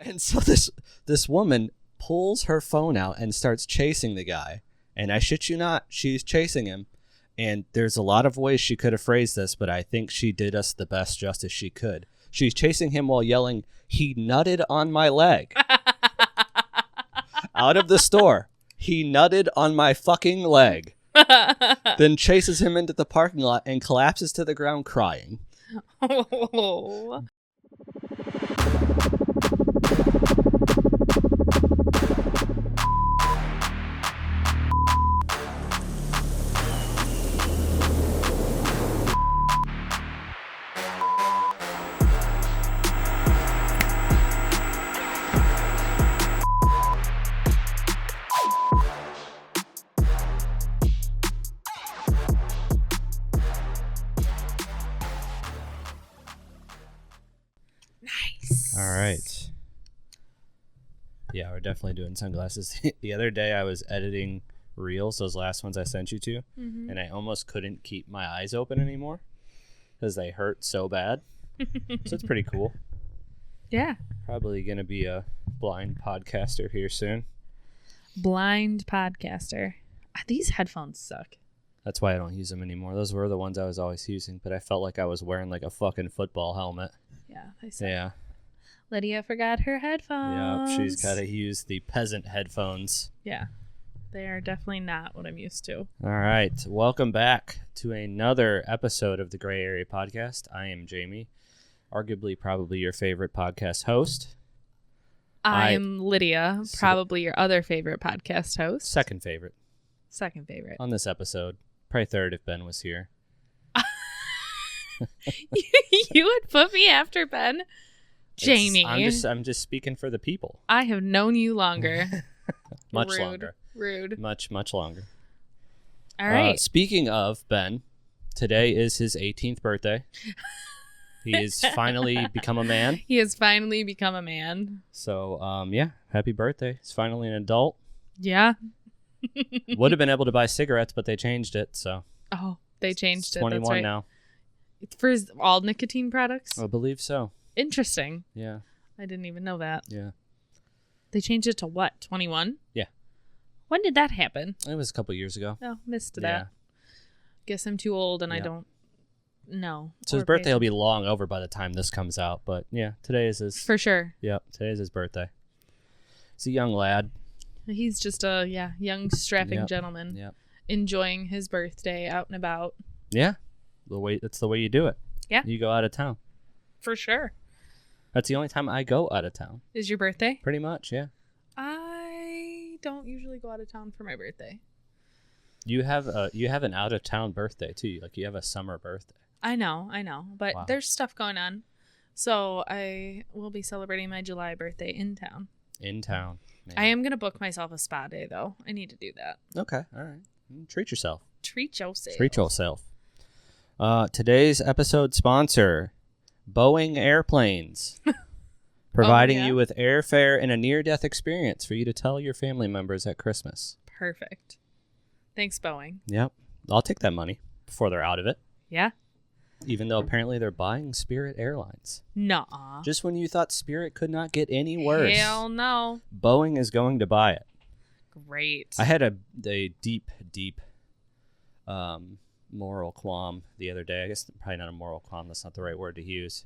And so this woman pulls her phone out and starts chasing the guy. And I shit you not, she's chasing him. And there's a lot of ways she could have phrased this, but I think she did us the best justice she could. She's chasing him while yelling, "He nutted on my leg." Out of the store. He nutted on my fucking leg. Then chases him into the parking lot and collapses to the ground crying. Oh. All right. Yeah, we're definitely doing sunglasses. The other day I was editing reels, those last ones I sent you to, and I almost couldn't keep my eyes open anymore because they hurt so bad. So it's pretty cool. Yeah. Probably going to be a blind podcaster here soon. Blind podcaster. These headphones suck. That's why I don't use them anymore. Those were the ones I was always using, but I felt like I was wearing like a fucking football helmet. Yeah, they suck. Yeah. Lydia forgot her headphones. Yep, she's got to use the peasant headphones. Yeah, they are definitely not what I'm used to. All right, welcome back to another episode of the Gray Area Podcast. I am Jamie, arguably probably your favorite podcast host. I'm Lydia, probably your other favorite podcast host. Second favorite. Second favorite. On this episode. Probably third if Ben was here. You would put me after Ben? Jamie. I'm just speaking for the people. I have known you longer. Much longer. Rude. Much longer. All right. Speaking of Ben, today is his 18th birthday. He has finally become a man. He has finally become a man. So, yeah, happy birthday. He's finally an adult. Yeah. Would have been able to buy cigarettes, but they changed it, so. Oh, they changed it. 21 That's right. now. It's for all nicotine products? I believe so. Interesting. Yeah. I didn't even know that. Yeah. They changed it to what? 21? Yeah. When did that happen? It was a couple years ago. Oh, missed Yeah. that. Guess I'm too old and I Yeah. don't know. So his or birthday pay will be long over by the time this comes out, but yeah, today is his. For sure. Yep, today is his birthday. He's a young lad. He's just a young strapping Yep. gentleman. Yep. Enjoying his birthday out and about. Yeah. That's the way you do it. Yeah. You go out of town. For sure. That's the only time I go out of town. Is your birthday? Pretty much, yeah. I don't usually go out of town for my birthday. You have an out of town birthday too. Like you have a summer birthday. I know. But Wow. there's stuff going on. So I will be celebrating my July birthday in town. In town. Man. I am going to book myself a spa day, though. I need to do that. Okay. All right. Treat yourself. Treat yourself. Treat yourself. Today's episode sponsor, Boeing Airplanes. Providing you with airfare and a near-death experience for you to tell your family members at Christmas. Perfect. Thanks, Boeing. Yep. I'll take that money before they're out of it. Yeah? Even though apparently they're buying Spirit Airlines. Nuh-uh. Just when you thought Spirit could not get any worse. Hell no. Boeing is going to buy it. Great. I had a deep moral qualm the other day. I guess probably not a moral qualm. That's not the right word to use.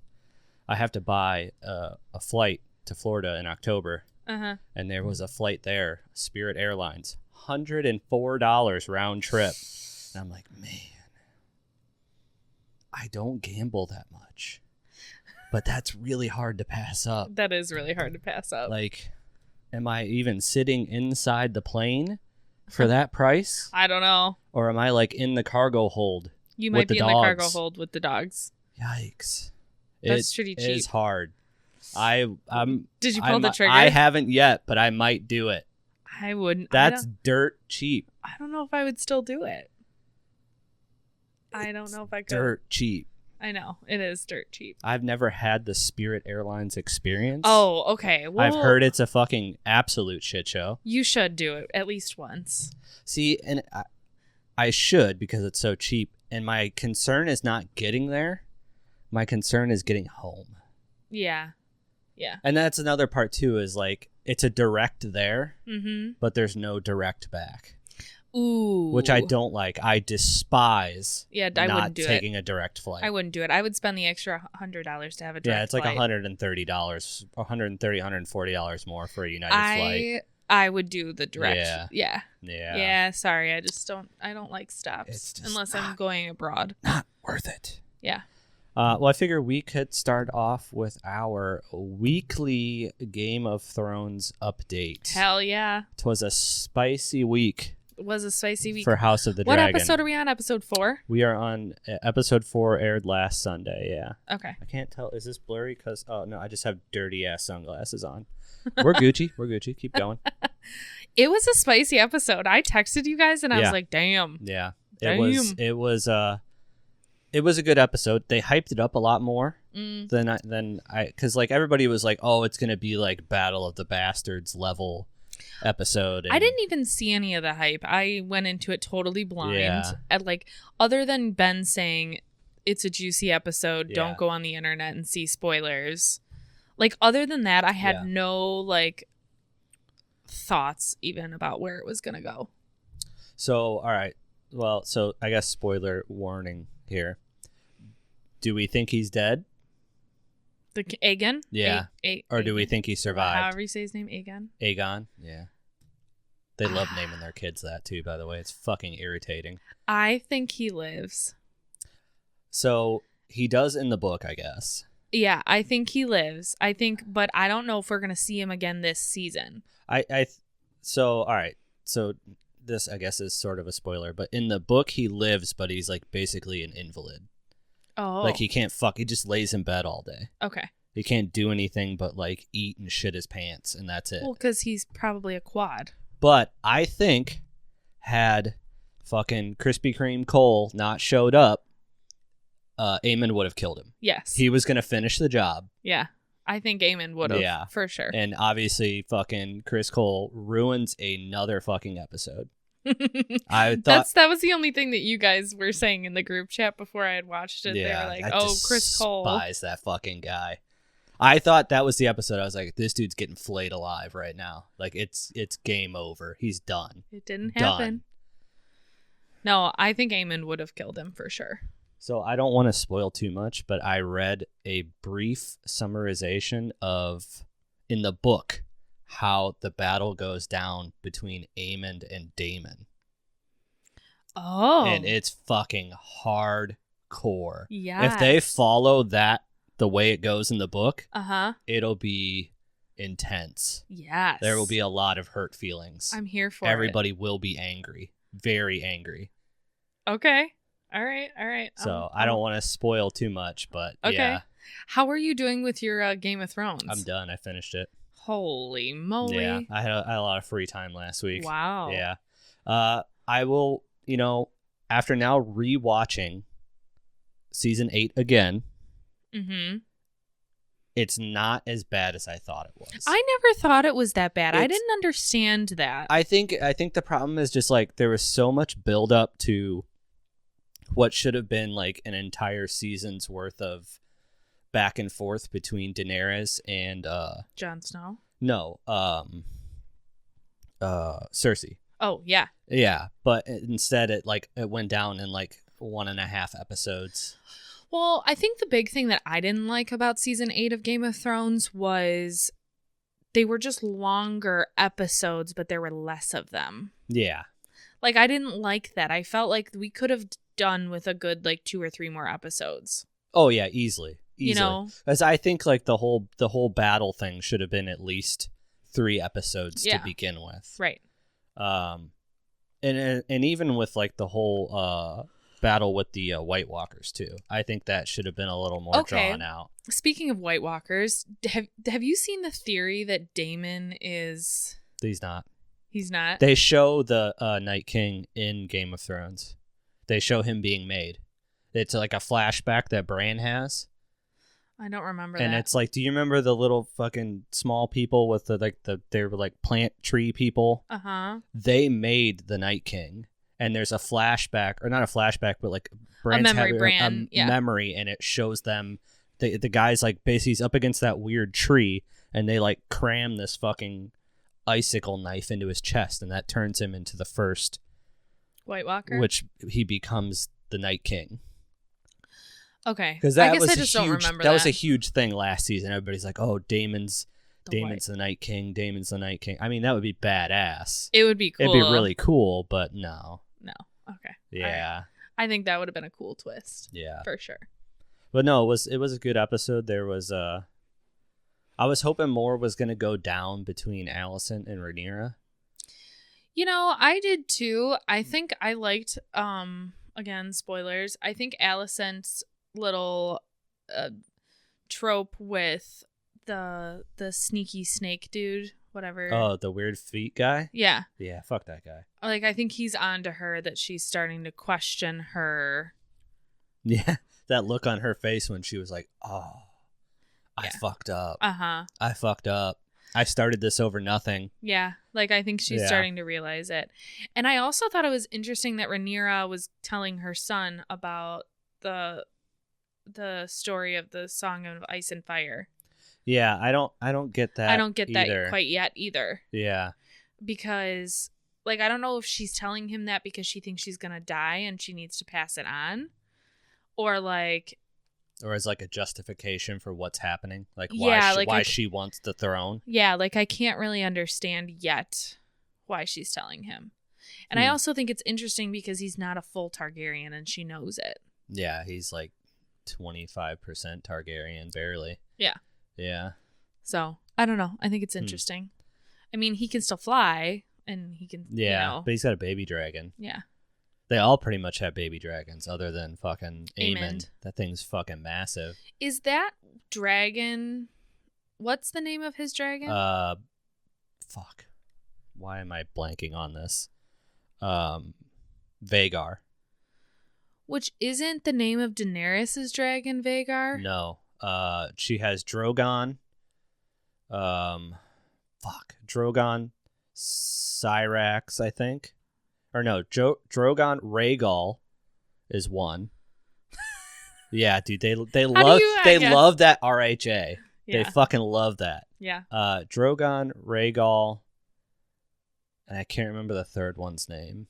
I have to buy a flight to Florida in October. Uh-huh. And there was a flight there, Spirit Airlines, $104 round trip. And I'm like, man, I don't gamble that much. But that's really hard to pass up. That is really hard to pass up. Like, am I even sitting inside the plane for that price? I don't know. Or am I like in the cargo hold? You might with be the in the cargo dogs? hold with the dogs. Yikes. That's pretty cheap. It is hard. I'm Did you pull the trigger? I haven't yet, but I might do it. I wouldn't. That's dirt cheap. I don't know if I would still do it. I don't know if I could. Dirt cheap. I know. It is dirt cheap. I've never had the Spirit Airlines experience. Oh, okay. Well, I've heard it's a fucking absolute shit show. You should do it at least once. See, and I should because it's so cheap. And my concern is not getting there. My concern is getting home. Yeah. Yeah. And that's another part too, is like it's a direct there, but there's no direct back. Ooh. Which I don't like. I despise I not wouldn't do taking a direct flight. I wouldn't do it. I would spend the extra $100 to have a direct Yeah, it's like flight. $130, $140 more for a United flight. I would do the direct. Yeah. Yeah, sorry. I don't like stops unless I'm going abroad. Not worth it. Yeah. Well, I figure we could start off with our weekly Game of Thrones update. Hell yeah. It was a spicy week. It was a spicy week. For House of the What Dragon. episode are we on? Episode 4? We are on episode 4, aired last Sunday, yeah. Okay. I can't tell. Is this blurry? Because, oh, no, I just have dirty-ass sunglasses on. We're Gucci. We're Gucci. Keep going. It was a spicy episode. I texted you guys, and I was like, damn. Yeah. Damn. It was a good episode. They hyped it up a lot more than I, because like everybody was like, oh, it's gonna be like Battle of the Bastards level episode. And I didn't even see any of the hype. I went into it totally blind. Yeah. At like, other than Ben saying it's a juicy episode, don't go on the internet and see spoilers. Like, other than that, I had no like thoughts even about where it was gonna go. So, all right. Well, so I guess spoiler warning here. Do we think he's dead? The Aegon? Yeah. Or do we think he survived? However you say his name, Aegon. Aegon? Yeah. They love naming their kids that too, by the way. It's fucking irritating. I think he lives. So he does in the book, I guess. Yeah, I think he lives. But I don't know if we're gonna see him again this season. So all right. So this, I guess, is sort of a spoiler, but in the book he lives, but he's like basically an invalid. Oh. Like he can't he just lays in bed all day. Okay. He can't do anything but like eat and shit his pants, and that's it. Well, because he's probably a quad. But I think had fucking Krispy Kreme Cole not showed up, Aemon would have killed him. Yes. He was going to finish the job. Yeah. I think Aemon would have. Yeah. For sure. And obviously fucking Chris Cole ruins another fucking episode. I thought that was the only thing that you guys were saying in the group chat before I had watched it. Yeah, they were like, "Oh, Chris Cole." I despise that fucking guy. I thought that was the episode. I was like, this dude's getting flayed alive right now. Like it's game over. He's done. It didn't happen. No, I think Aemon would have killed him for sure. So I don't want to spoil too much, but I read a brief summarization of in the book how the battle goes down between Aemon and Daemon. Oh. And it's fucking hardcore. Yeah. If they follow that the way it goes in the book, it'll be intense. Yes. There will be a lot of hurt feelings. I'm here for Everybody will be angry. Very angry. Okay. All right. So I don't want to spoil too much, but yeah. How are you doing with your Game of Thrones? I'm done. I finished it. Holy moly. Yeah. I had a lot of free time last week. Wow. Yeah. I will, after now rewatching season 8 again, it's not as bad as I thought it was. I never thought it was that bad. I didn't understand that. I think the problem is just like there was so much build up to what should have been like an entire season's worth of back and forth between Daenerys and Jon Snow? No, Cersei. Oh, yeah. Yeah, but instead it went down in like 1.5 episodes. Well, I think the big thing that I didn't like about season 8 of Game of Thrones was they were just longer episodes, but there were less of them. Yeah. Like, I didn't like that. I felt like we could have done with a good, 2 or 3 more episodes. Oh, yeah, easily. As I think, the whole battle thing should have been at least 3 episodes to begin with. Right. And even with, the whole battle with the White Walkers too. I think that should have been a little more drawn out. Speaking of White Walkers, have you seen the theory that Daemon is... He's not. He's not? They show the Night King in Game of Thrones. They show him being made. It's like a flashback that Bran has. I don't remember and that. It's like, do you remember the little fucking small people with they were like plant tree people? They made the Night King. And there's a flashback, or not a flashback, but Bran's memory, memory, and it shows them the guy's like basically he's up against that weird tree, and they like cram this fucking icicle knife into his chest, and that turns him into the first White Walker, which he becomes the Night King. Okay, because that I guess was I just don't remember that was a huge thing last season. Everybody's like, "Oh, Damon's the Night King. Damon's the Night King." I mean, that would be badass. It would be cool. It'd be really cool, but no. Okay. Yeah. Right. I think that would have been a cool twist. Yeah. For sure. But no, it was a good episode. There was I was hoping more was going to go down between Allison and Rhaenyra. I did too. I think I liked again, spoilers. I think Allison's little trope with the sneaky snake dude, whatever. Oh, the weird feet guy? Yeah. Yeah, fuck that guy. Like, I think he's on to her, that she's starting to question her. Yeah, that look on her face when she was like, oh, I fucked up. Uh-huh. I fucked up. I started this over nothing. Yeah, like, I think she's starting to realize it. And I also thought it was interesting that Rhaenyra was telling her son about the story of the Song of Ice and Fire. Yeah, I don't get that. I don't get either. that quite yet either. Yeah. Because, like, I don't know if she's telling him that because she thinks she's going to die and she needs to pass it on. Or as like a justification for what's happening. Like, why she wants the throne. Yeah, like, I can't really understand yet why she's telling him. And I also think it's interesting because he's not a full Targaryen and she knows it. Yeah, he's like 25% Targaryen, barely. Yeah. Yeah. So, I don't know. I think it's interesting. I mean, he can still fly, and he can, but he's got a baby dragon. Yeah. They all pretty much have baby dragons, other than fucking Aemond. That thing's fucking massive. Is that dragon... What's the name of his dragon? Fuck. Why am I blanking on this? Vhagar. Which isn't the name of Daenerys' dragon, Vhagar? No. She has Drogon. Drogon Syrax, I think. Or no, Drogon Rhaegal is one. Yeah, dude, they love that RHA. Yeah. They fucking love that. Yeah. Drogon Rhaegal, and I can't remember the third one's name.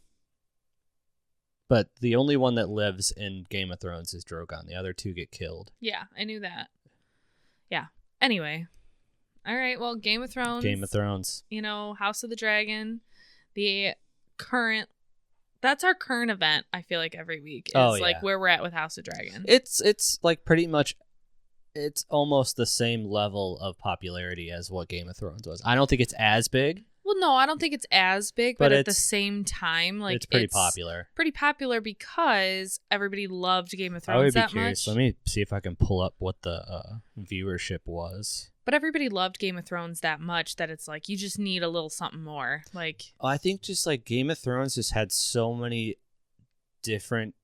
But the only one that lives in Game of Thrones is Drogon. The other two get killed. Yeah, I knew that. Yeah. Anyway. All right, well, Game of Thrones. House of the Dragon. That's our current event, I feel like, every week. Is like where we're at with House of Dragon. It's like pretty much, it's almost the same level of popularity as what Game of Thrones was. I don't think it's as big. Well, no, I don't think it's as big, but at the same time, like, it's pretty popular. Pretty popular because everybody loved Game of Thrones that much. I would be curious. Let me see if I can pull up what the viewership was. But everybody loved Game of Thrones that much that it's like you just need a little something more. Like, I think just like Game of Thrones just had so many different.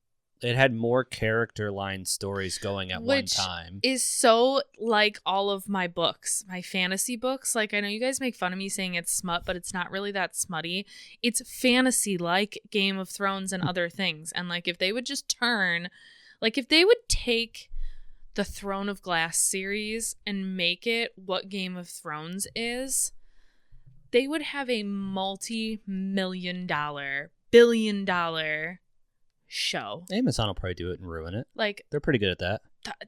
It had more character line stories going at one time. Which is so like all of my books, my fantasy books. Like, I know you guys make fun of me saying it's smut, but it's not really that smutty. It's fantasy like Game of Thrones and other things. And like, if they would just if they would take the Throne of Glass series and make it what Game of Thrones is, they would have a multi-million-dollar, billion-dollar show. Amazon will probably do it and ruin it. Like, they're pretty good at that.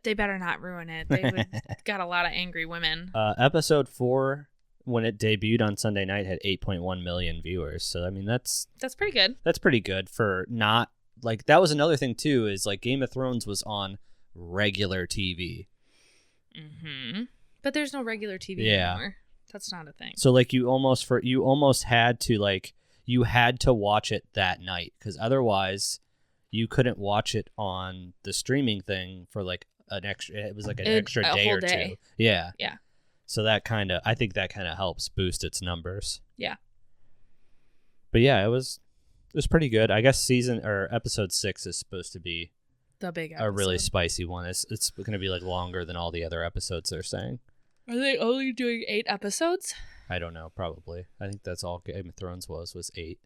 They better not ruin it. They would got a lot of angry women. Episode 4, when it debuted on Sunday night, had 8.1 million viewers. So I mean, that's pretty good. That's pretty good for not like, that was another thing too, is like Game of Thrones was on regular TV. Mm-hmm. But there's no regular TV anymore. That's not a thing. So like you almost had to watch it that night, because otherwise you couldn't watch it on the streaming thing for like an extra day or two. Yeah. Yeah. So I think that kind of helps boost its numbers. Yeah. But yeah, it was pretty good. I guess episode 6 is supposed to be the big episode. A really spicy one. It's going to be like longer than all the other episodes they're saying. Are they only doing 8 episodes? I don't know. Probably. I think that's all Game of Thrones was 8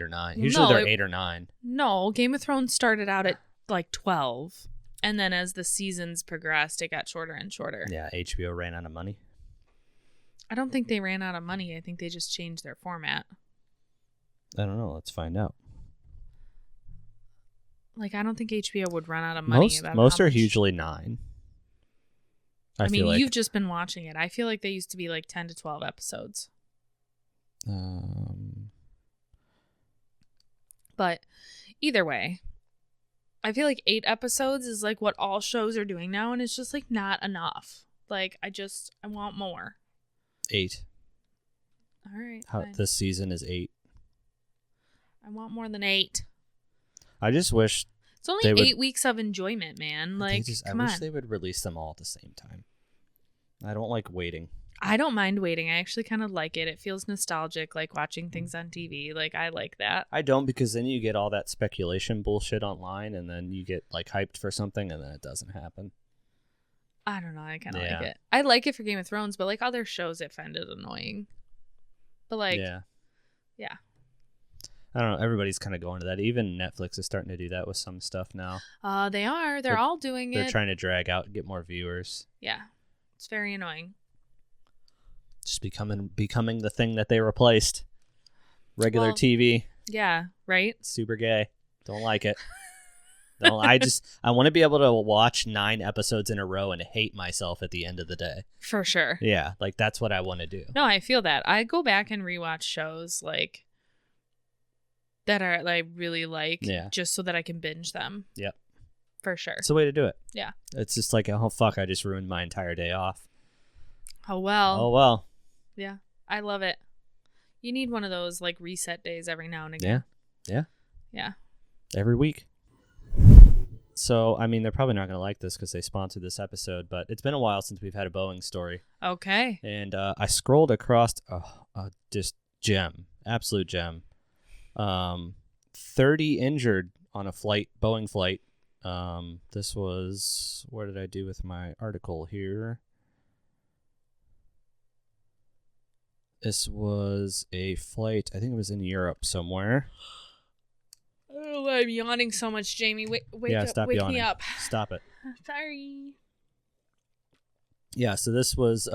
or 9. Usually they're 8 or 9. No, Game of Thrones started out at like 12. And then as the seasons progressed, it got shorter and shorter. Yeah, HBO ran out of money. I don't think they ran out of money. I think they just changed their format. I don't know. Let's find out. Like, I don't think HBO would run out of money. Most are usually 9. I mean, you've just been watching it. I feel like they used to be like 10 to 12 episodes. But either way, I feel like 8 episodes is like what all shows are doing now, and it's just like not enough. Like, I want more. 8. All right. This season is 8. I want more than 8. I just wish it's only 8 weeks of enjoyment, man. Like, come on. I wish they would release them all at the same time. I don't like waiting. I don't mind waiting. I actually kind of like it. It feels nostalgic, like watching things on TV. Like, I like that. I don't, because then you get all that speculation bullshit online, and then you get like hyped for something, and then it doesn't happen. I don't know. I kind of like it. I like it for Game of Thrones, but like other shows, it find it annoying. But like, yeah. I don't know. Everybody's kind of going to that. Even Netflix is starting to do that with some stuff now. They are. They're all doing it. They're trying to drag out and get more viewers. Yeah. It's very annoying. Just becoming the thing that they replaced. Regular TV. Yeah, right? Super gay. Don't like it. I want to be able to watch 9 episodes in a row and hate myself at the end of the day. For sure. Yeah, like that's what I want to do. No, I feel that. I go back and rewatch shows like that I really like, just so that I can binge them. Yep. For sure. It's the way to do it. Yeah. It's just like, oh fuck, I just ruined my entire day off. Oh well. Oh well. Yeah, I love it. You need one of those like reset days every now and again. Yeah. Every week. So, I mean, they're probably not going to like this because they sponsored this episode, but it's been a while since we've had a Boeing story. Okay. And I scrolled across a just gem, absolute gem. 30 injured on a Boeing flight. This was, where did I do with my article here? This was a flight, I think it was in Europe somewhere. Oh, I'm yawning so much, Jamie. Wake me up. Stop it. Sorry. Yeah, so this was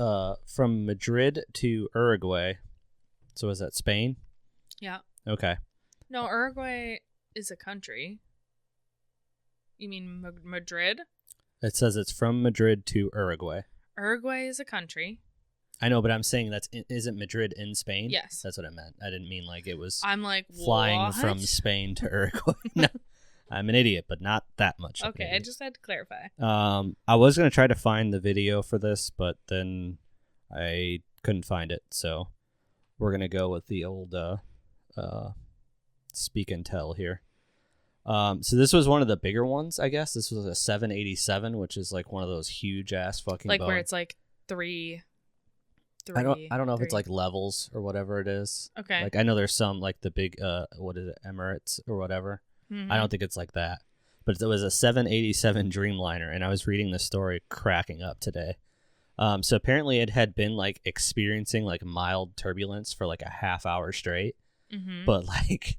from Madrid to Uruguay. So is that Spain? Yeah. Okay. No, Uruguay is a country. You mean Madrid? It says it's from Madrid to Uruguay. Uruguay is a country. I know, but I'm saying isn't Madrid in Spain? Yes. That's what I meant. I didn't mean like it was I'm like, flying what? from Spain to Uruguay. No, I'm an idiot, but not that much. Okay, I just had to clarify. I was going to try to find the video for this, but then I couldn't find it. So we're going to go with the old speak and tell here. So this was one of the bigger ones, I guess. This was a 787, which is like one of those huge ass fucking like Boeing. Where it's like three. I don't know if it's like levels or whatever it is. Okay. Like I know there's some like the big what is it, Emirates or whatever. Mm-hmm. I don't think it's like that. But it was a 787 Dreamliner, and I was reading the story cracking up today. So apparently it had been like experiencing like mild turbulence for like a half hour straight. Mm-hmm. But like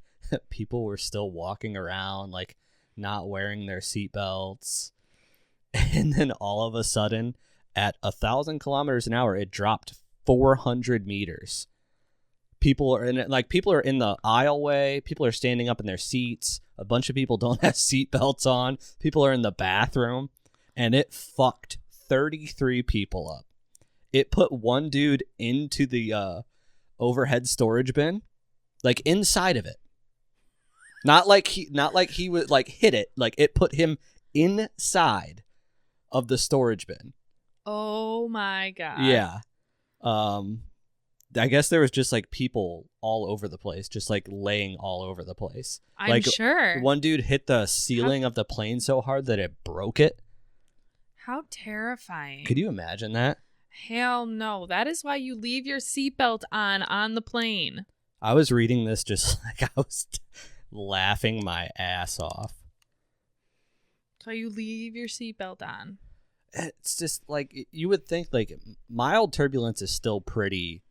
people were still walking around like not wearing their seatbelts. And then all of a sudden at 1,000 kilometers an hour, it dropped 400 meters. People are in the aisleway. People are standing up in their seats. A bunch of people don't have seatbelts on. People are in the bathroom, and it fucked 33 people up. It put one dude into the overhead storage bin, like inside of it. Not like he would like hit it. Like it put him inside of the storage bin. Oh my god. Yeah. I guess there was just like people all over the place, just like laying all over the place. I'm sure. One dude hit the ceiling of the plane so hard that it broke it. How terrifying. Could you imagine that? Hell no. That is why you leave your seatbelt on the plane. I was reading this just like I was laughing my ass off. So you leave your seatbelt on. It's just like you would think like mild turbulence is still pretty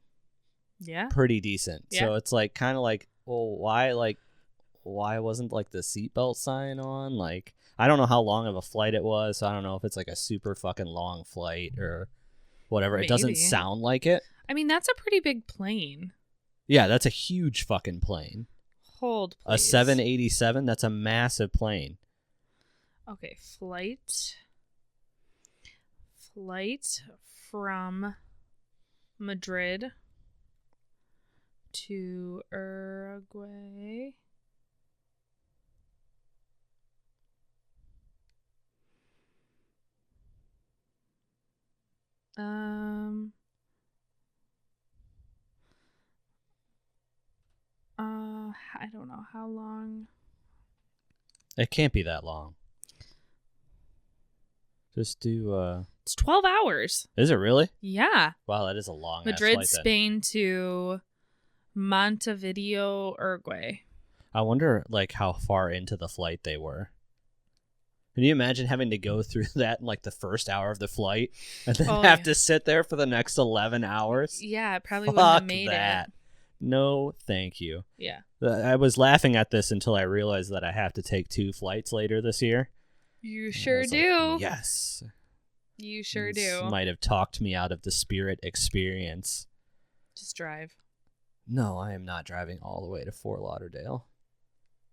decent. Yeah. So it's like kind of like, well, why wasn't like the seatbelt sign on? Like I don't know how long of a flight it was. So I don't know if it's like a super fucking long flight or whatever. Maybe. It doesn't sound like it. I mean, that's a pretty big plane. Yeah, that's a huge fucking plane. Hold, please. A 787, that's a massive plane. Okay, flight from Madrid to Uruguay. I don't know how long. It can't be that long. Just do It's 12 hours. Is it really? Yeah. Wow, that is a long Madrid, flight, Spain to Montevideo, Uruguay. I wonder like how far into the flight they were. Can you imagine having to go through that in like the first hour of the flight and then have to sit there for the next 11 hours? Yeah, it probably wouldn't have made it. No, thank you. Yeah. I was laughing at this until I realized that I have to take 2 flights later this year. You sure do. Like, yes. You sure This do. might have talked me out of the Spirit experience. Just drive. No, I am not driving all the way to Fort Lauderdale.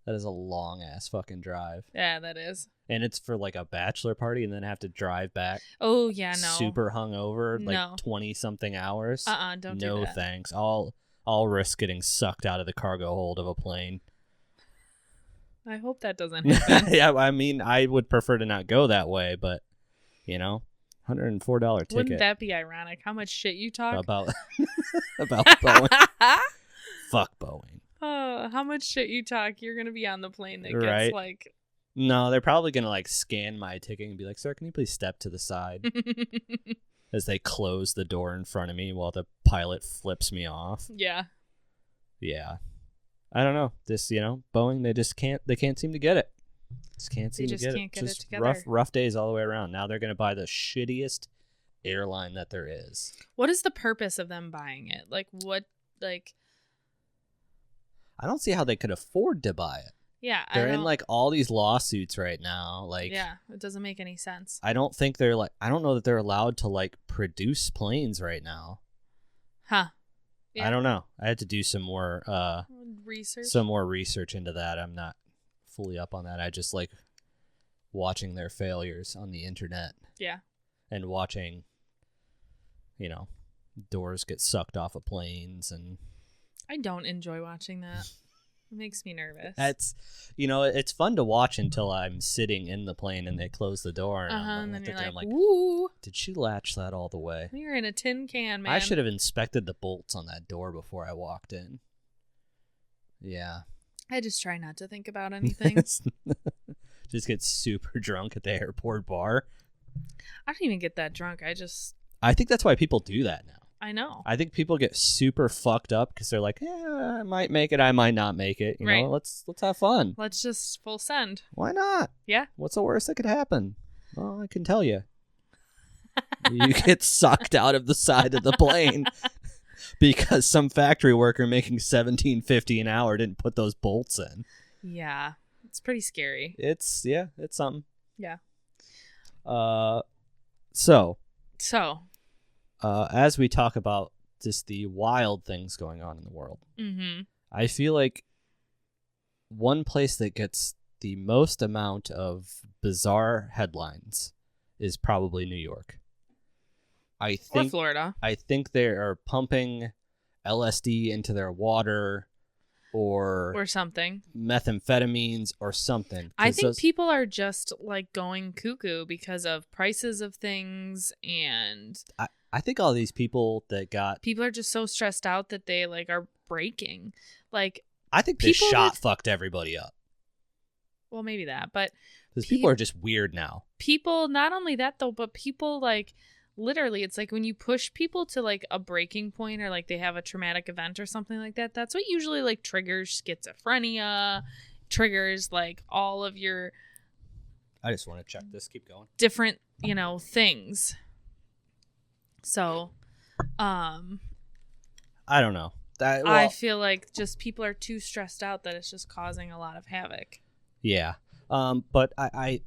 That is a long ass fucking drive. Yeah, that is. And it's for like a bachelor party and then have to drive back. Oh, yeah, no. Super hungover, like No. 20 something hours. Don't do that. No thanks. I'll risk getting sucked out of the cargo hold of a plane. I hope that doesn't happen. Yeah, I mean, I would prefer to not go that way, but you know, $104 ticket. Wouldn't that be ironic? How much shit you talk about Boeing? Fuck Boeing. How much shit you talk? You're gonna be on the plane that gets Right. like. No, they're probably gonna like scan my ticket and be like, "Sir, can you please step to the side?" As they close the door in front of me while the pilot flips me off. Yeah. Yeah. I don't know. Boeing, they can't seem to get it. Just can't seem to get can't it. get Just it together. rough days all the way around. Now they're going to buy the shittiest airline that there is. What is the purpose of them buying it? Like what? Like. I don't see how they could afford to buy it. Yeah, They're in like all these lawsuits right now. Like, yeah, it doesn't make any sense. I don't know that they're allowed to like produce planes right now. Huh. Yeah. I don't know. I had to do some more research into that. I'm not fully up on that. I just like watching their failures on the internet. Yeah. And watching, doors get sucked off of planes and I don't enjoy watching that. It makes me nervous. It's fun to watch until I'm sitting in the plane and they close the door and and then I'm like, ooh, did she latch that all the way? You're in a tin can, man. I should have inspected the bolts on that door before I walked in. Yeah. I just try not to think about anything. Just get super drunk at the airport bar. I don't even get that drunk. I think that's why people do that now. I know. I think people get super fucked up because they're like, yeah, I might make it, I might not make it. You know, let's have fun. Let's just full send. Why not? Yeah. What's the worst that could happen? Well, I can tell you. You get sucked out of the side of the plane because some factory worker making $17.50 an hour didn't put those bolts in. Yeah. It's pretty scary. It's something. Yeah. So. As we talk about just the wild things going on in the world, mm-hmm. I feel like one place that gets the most amount of bizarre headlines is probably New York. Or Florida. I think they are pumping LSD into their water or something. Methamphetamines or something. I think people are just like going cuckoo because of prices of things and I think all these people are just so stressed out that they like are breaking. Like I think this shot fucked everybody up. Well, maybe that, but because people are just weird now. People, not only that though, but people like literally, it's like when you push people to like a breaking point or like they have a traumatic event or something like that, that's what usually like triggers schizophrenia, triggers like all of your. I just want to check this. Keep going. Different, things. So, I don't know. I feel like just people are too stressed out that it's just causing a lot of havoc. Yeah. But I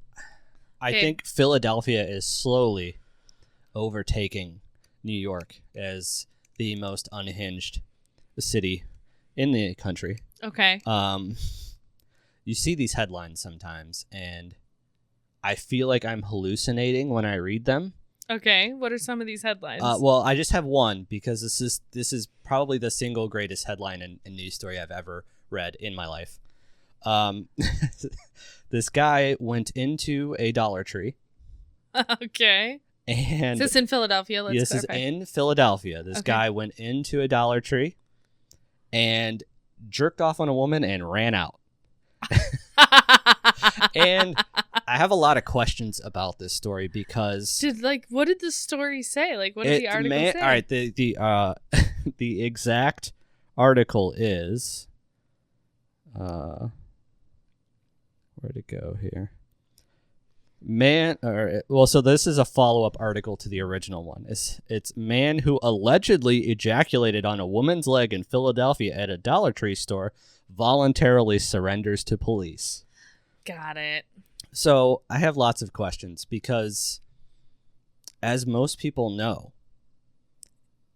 think Philadelphia is slowly overtaking New York as the most unhinged city in the country. Okay. You see these headlines sometimes, and I feel like I'm hallucinating when I read them. Okay. What are some of these headlines? Well, I just have one because this is probably the single greatest headline in news story I've ever read in my life. This guy went into a Dollar Tree. Okay. And is this in Philadelphia? This is in Philadelphia. This guy went into a Dollar Tree and jerked off on a woman and ran out. And I have a lot of questions about this story because what did the story say? Like, what did the article say? All right, the exact article is where'd it go here? So this is a follow-up article to the original one. It's man who allegedly ejaculated on a woman's leg in Philadelphia at a Dollar Tree store voluntarily surrenders to police. Got it. So I have lots of questions because, as most people know,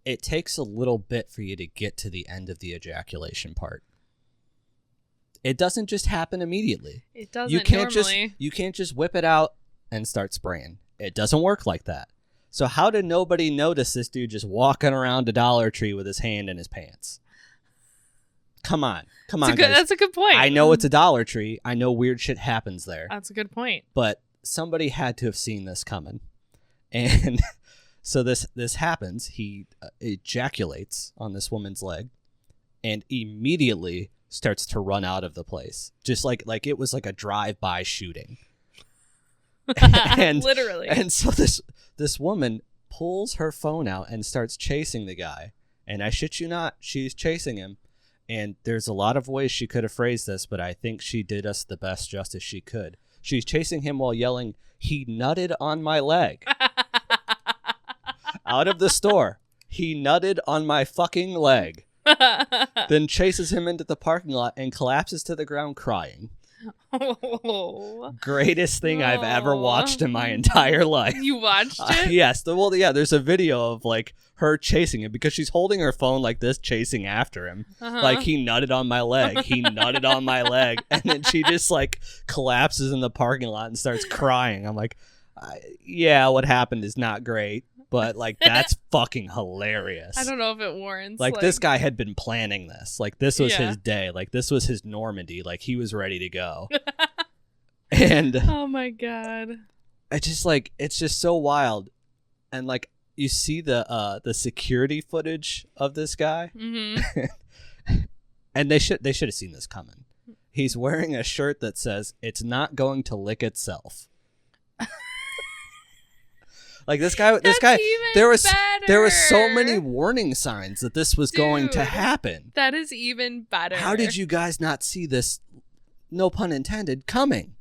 it takes a little bit for you to get to the end of the ejaculation part. It doesn't just happen immediately. It doesn't normally. You can't just whip it out and start spraying. It doesn't work like that. So how did nobody notice this dude just walking around a Dollar Tree with his hand in his pants? Come on, guys. That's a good point. I know it's a Dollar Tree. I know weird shit happens there. That's a good point. But somebody had to have seen this coming. And so this happens. He ejaculates on this woman's leg and immediately starts to run out of the place. Just like it was like a drive-by shooting. And literally. And so this woman pulls her phone out and starts chasing the guy. And I shit you not, she's chasing him. And there's a lot of ways she could have phrased this, but I think she did us the best justice she could. She's chasing him while yelling, "He nutted on my leg." Out of the store. He nutted on my fucking leg. Then chases him into the parking lot and collapses to the ground crying. Oh. Greatest thing I've ever watched in my entire life. You watched it? Yes. There's a video of like her chasing him because she's holding her phone like this, chasing after him. Like, he nutted on my leg. He nutted on my leg. And then she just like collapses in the parking lot and starts crying. I'm like, yeah, what happened is not great. But, like, that's fucking hilarious. I don't know if it warrants. Like, this guy had been planning this. Like, this was his day. Like, this was his Normandy. Like, he was ready to go. And oh, my God. It's just, like, it's just so wild. And, like, you see the security footage of this guy. Mm-hmm. And they should have seen this coming. He's wearing a shirt that says, "It's not going to lick itself." Like this guy, there was so many warning signs that this was going to happen. That is even better. How did you guys not see this, no pun intended, coming?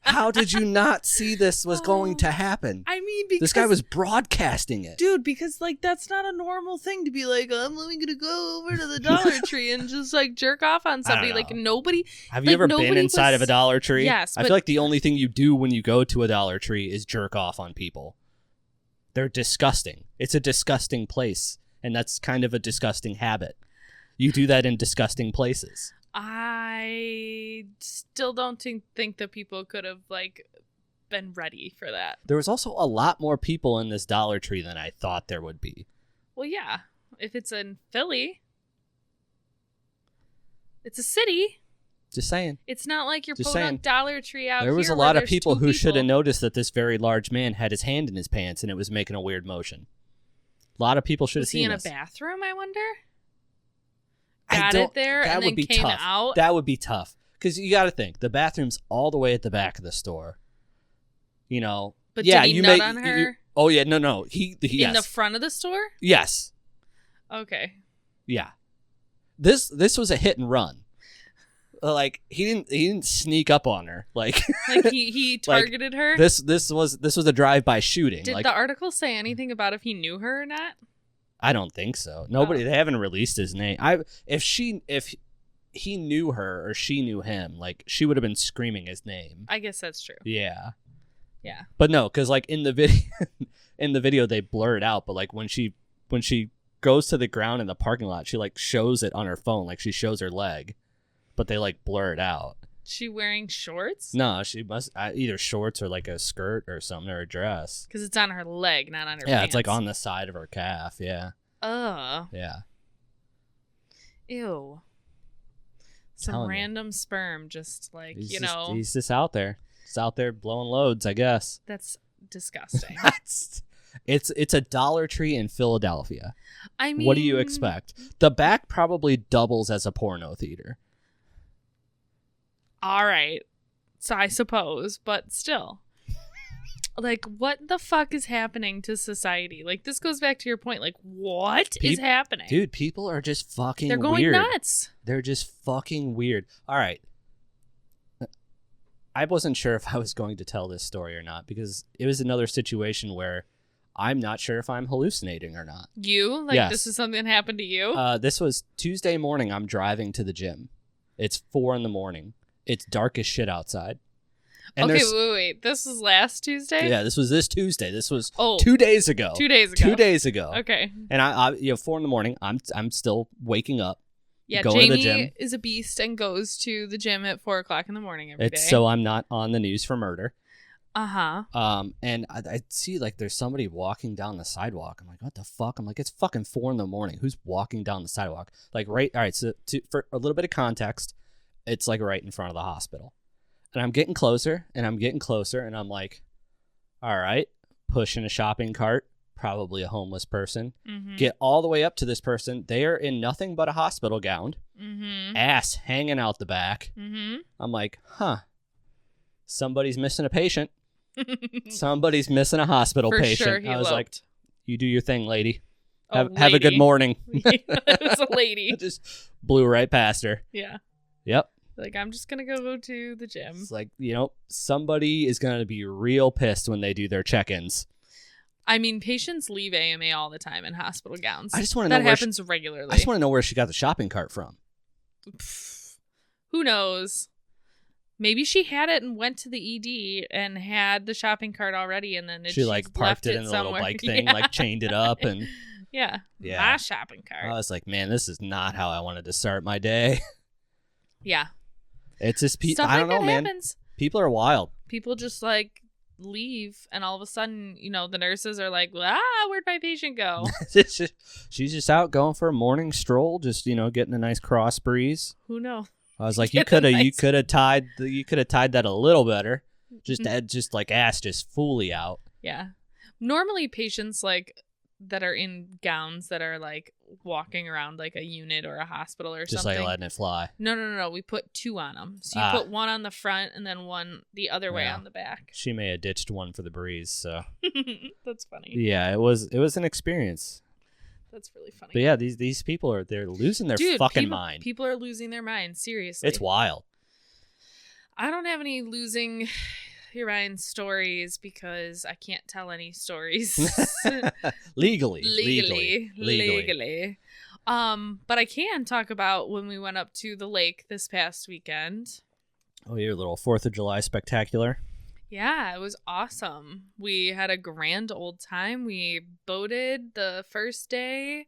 How did you not see this was going to happen? I mean, because this guy was broadcasting it. Dude, because like that's not a normal thing to be like, I'm only gonna go over to the Dollar Tree and just like jerk off on somebody. Like nobody. Have you ever been inside of a Dollar Tree? Yes. I feel like the only thing you do when you go to a Dollar Tree is jerk off on people. They're disgusting. It's a disgusting place, and that's kind of a disgusting habit. You do that in disgusting places. I still don't think that people could have like been ready for that. There was also a lot more people in this Dollar Tree than I thought there would be. Well, yeah. If it's in Philly, it's a city. Just saying. It's not like you're pulling a Dollar Tree out here. There was a lot of people who should have noticed that this very large man had his hand in his pants and it was making a weird motion. A lot of people should have seen this. Was he in a bathroom, I wonder? Got it there and then came out? That would be tough. Because you got to think, the bathroom's all the way at the back of the store. You know. But did he nut on her? Oh, yeah. No. He in the front of the store? Yes. Okay. Yeah. This was a hit and run. Like he didn't sneak up on her. Like he targeted her. This was a drive-by shooting. Did the article say anything about if he knew her or not? I don't think so. Nobody. They haven't released his name. If he knew her or she knew him, like she would have been screaming his name. I guess that's true. Yeah. Yeah. But no, because like in the video they blur it out, but like when she goes to the ground in the parking lot, she like shows it on her phone, like she shows her leg, but they like blur it out. She wearing shorts? No, she must either shorts or like a skirt or something, or a dress. Because it's on her leg, not on her Yeah, pants. it's like on the side of her calf. Yeah. Yeah. Ew. Some random sperm just like, he's just out there. He's out there blowing loads, I guess. That's disgusting. It's a Dollar Tree in Philadelphia. I mean, what do you expect? The back probably doubles as a porno theater. All right. So I suppose, but still. Like, what the fuck is happening to society? Like, this goes back to your point. Like, what is happening? Dude, people are just fucking weird. They're going nuts. They're just fucking weird. All right. I wasn't sure if I was going to tell this story or not, because it was another situation where I'm not sure if I'm hallucinating or not. You? Like, yes. This is something that happened to you? This was Tuesday morning. I'm driving to the gym. It's 4 a.m. It's dark as shit outside. And okay, wait. This was last Tuesday? Yeah, this was this Tuesday. This was 2 days ago. 2 days ago. 2 days ago. Okay. And I 4 a.m. I'm still waking up. Yeah, going Jamie to the gym. Is a beast and goes to the gym at 4 o'clock in the morning every day. So I'm not on the news for murder. Uh-huh. And I see like there's somebody walking down the sidewalk. I'm like, what the fuck? I'm like, it's fucking 4 a.m. Who's walking down the sidewalk? Like, right. All right. So for a little bit of context, it's like right in front of the hospital. And I'm getting closer and I'm like, all right, pushing a shopping cart, probably a homeless person. Mm-hmm. Get all the way up to this person. They are in nothing but a hospital gown, ass hanging out the back. Mm-hmm. I'm like, somebody's missing a patient. Somebody's missing a hospital patient. Sure, he I was eloped. like, you do your thing, lady. Have a good morning. It was a lady. I just blew right past her. Yeah. Yep. Like, I'm just going to go to the gym. It's like, somebody is going to be real pissed when they do their check-ins. I mean, patients leave AMA all the time in hospital gowns. I just want to know that happens regularly. I just want to know where she got the shopping cart from. Who knows? Maybe she had it and went to the ED and had the shopping cart already, and then she like parked it in a little bike thing, like chained it up, and yeah, my shopping cart. I was like, man, this is not how I wanted to start my day. Yeah, it's just stuff I don't like know, that man. Happens. People are wild. People just like leave, and all of a sudden, the nurses are like, where'd my patient go? She's just out going for a morning stroll, just getting a nice cross breeze. Who knows? I was like, you could have tied that a little better. Just like ass just fully out. Yeah. Normally patients like that are in gowns that are like walking around like a unit or a hospital or just something. Just like letting it fly. No. We put 2 on them. So you put one on the front and then one the other way on the back. She may have ditched one for the breeze, so. That's funny. Yeah, it was an experience. That's really funny. But yeah, these people they're losing their fucking mind. People are losing their minds, seriously. It's wild. I don't have any losing your mind stories because I can't tell any stories. Legally. But I can talk about when we went up to the lake this past weekend. Oh, your little 4th of July spectacular. Yeah, it was awesome. We had a grand old time. We boated the first day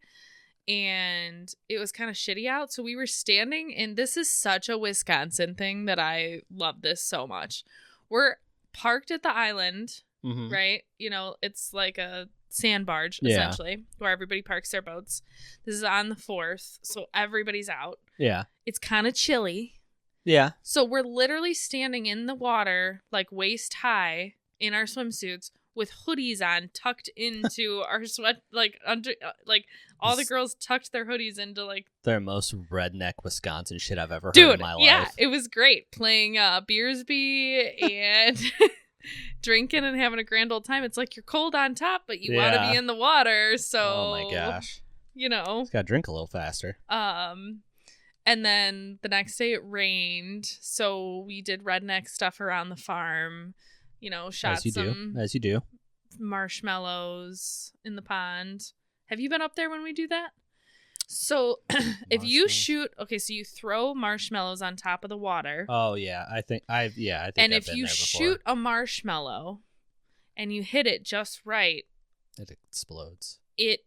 and it was kind of shitty out. So we were standing, and this is such a Wisconsin thing that I love this so much. We're parked at the island, right? It's like a sand barge, essentially, where everybody parks their boats. This is on the 4th, so everybody's out. Yeah. It's kind of chilly. Yeah. So we're literally standing in the water, like waist high, in our swimsuits with hoodies on, tucked into our sweat, like under, like all the girls tucked their hoodies into like the most redneck Wisconsin shit I've ever heard in my life. Yeah, it was great playing Beersby and drinking and having a grand old time. It's like you're cold on top, but you want to be in the water. So, oh my gosh, just gotta drink a little faster. And then the next day it rained, so we did redneck stuff around the farm. Shot as you do. Marshmallows in the pond. Have you been up there when we do that? So if you shoot, so you throw marshmallows on top of the water. Oh yeah, I think and I've if been you there before. shoot a marshmallow and you hit it just right, it explodes. It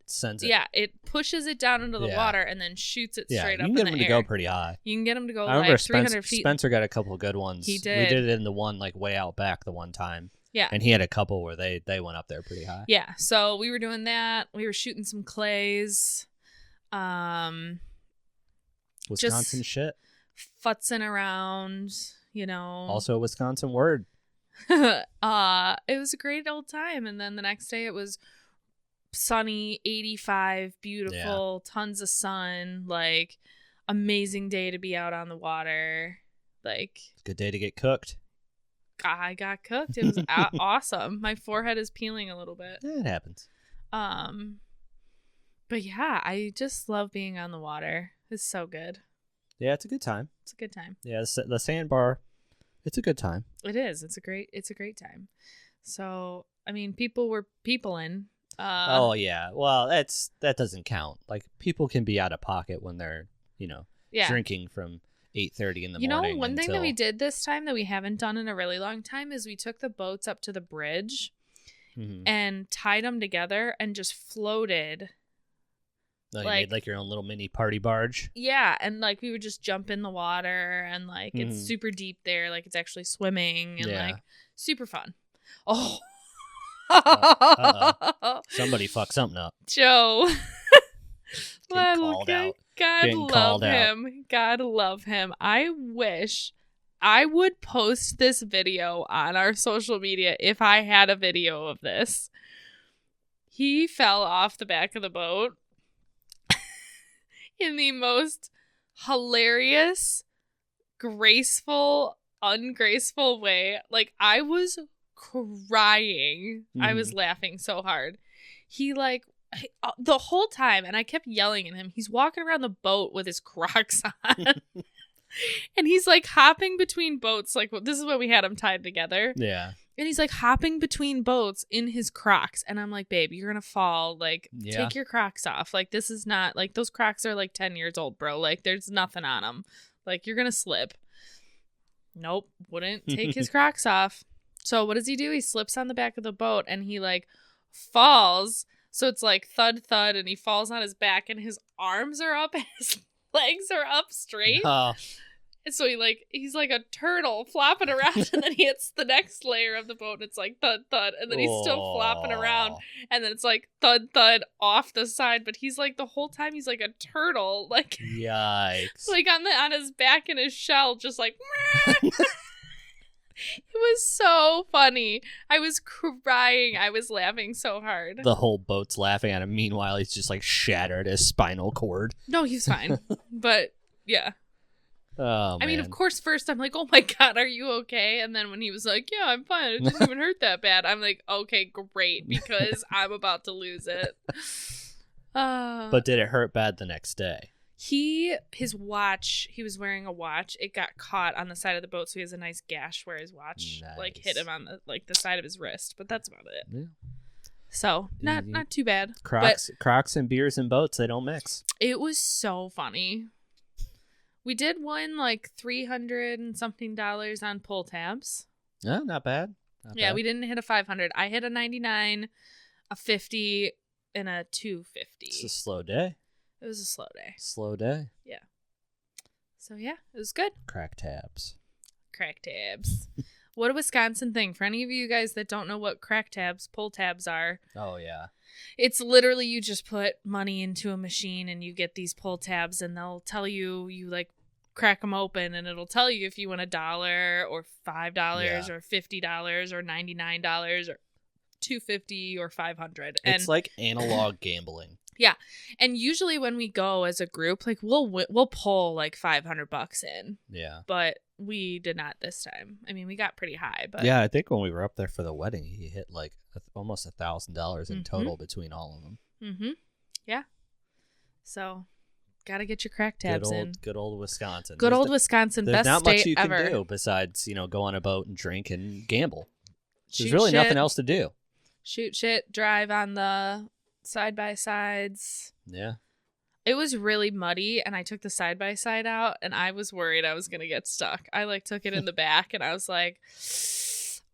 sends it. Yeah, it pushes it down into the water and then shoots it straight up in the air. You can get them to go pretty high. You can get them to go I remember 300 feet. Spencer got a couple of good ones. He did. We did it in the one like way out back the one time. Yeah. And he had a couple where they went up there pretty high. Yeah. So we were doing that. We were shooting some clays. Wisconsin shit. Futzing around, Also a Wisconsin word. It was a great old time. And then the next day it was sunny, 85, beautiful, tons of sun, like amazing day to be out on the water. Like good day to get cooked. I got cooked. It was awesome. My forehead is peeling a little bit. Yeah, it happens. But yeah, I just love being on the water. It's so good. Yeah, it's a good time. It's a good time. Yeah, the sandbar, it's a good time. It is. It's a great time. So, I mean, people were peopling. Oh yeah. Well, that doesn't count. Like people can be out of pocket when they're, drinking from 8:30 in the morning. One thing that we did this time that we haven't done in a really long time is we took the boats up to the bridge and tied them together and just floated. You made like your own little mini party barge. Yeah, and like we would just jump in the water and like it's super deep there, like it's actually swimming and like super fun. Oh. Somebody fucked something up. Joe. Called out. God love him. God love him. I wish I would post this video on our social media if I had a video of this. He fell off the back of the boat in the most hilarious, graceful, ungraceful way. Like, I was crying. I was laughing so hard. He the whole time, and I kept yelling at him, he's walking around the boat with his Crocs on. And he's like hopping between boats. Like, this is when we had him tied together. Yeah. And he's like hopping between boats in his Crocs. And I'm like, babe, you're going to fall. Like, take your Crocs off. Like, this is not, like, those Crocs are like 10 years old, bro. Like, there's nothing on them. Like, you're going to slip. Nope. Wouldn't take his Crocs off. So what does he do? He slips on the back of the boat and he like falls. So it's like thud, thud, and he falls on his back and his arms are up and his legs are up straight. And so he's like a turtle flopping around and then he hits the next layer of the boat and it's like thud, thud. And then he's still flopping around and then it's like thud, thud off the side. But he's like the whole time he's like a turtle. Like, yikes. Like on his back in his shell, just like... It was so funny. I was crying. I was laughing so hard. The whole boat's laughing at him. Meanwhile, he's just like shattered his spinal cord. No, he's fine. But yeah. Oh, I mean, of course, first I'm like, oh my God, are you okay? And then when he was like, yeah, I'm fine. It didn't even hurt that bad. I'm like, okay, great, because I'm about to lose it. But did it hurt bad the next day? His watch, he was wearing a watch. It got caught on the side of the boat, so he has a nice gash where his watch like hit him on the side of his wrist. But that's about it. Yeah. So not too bad. Crocs and beers and boats, they don't mix. It was so funny. We did win like $300 and something on pull tabs. Yeah, not bad. We didn't hit a 500. I hit a 99, a 50, and a 250. It's a slow day. It was a slow day. Slow day. Yeah. So, yeah, it was good. Crack tabs. What a Wisconsin thing. For any of you guys that don't know what crack tabs, pull tabs are. Oh, yeah. It's literally you just put money into a machine and you get these pull tabs and they'll tell you like crack them open and it'll tell you if you win $1 or $5 or $50 or $99 or $250 or $500. And it's like analog gambling. Yeah. And usually when we go as a group, like we'll pull like $500 in. Yeah. But we did not this time. I mean, we got pretty high, but yeah, I think when we were up there for the wedding, he hit like almost $1,000 in total between all of them. Mm-hmm. Yeah. So, gotta get your crack tabs in. Good old Wisconsin. Good old Wisconsin, best state ever. There's not much you can do besides, go on a boat and drink and gamble. There's really nothing else to do. Shoot shit, drive on the Side-by-sides. Yeah. It was really muddy, and I took the side-by-side out, and I was worried I was going to get stuck. I, like, took it in the back, and I was like,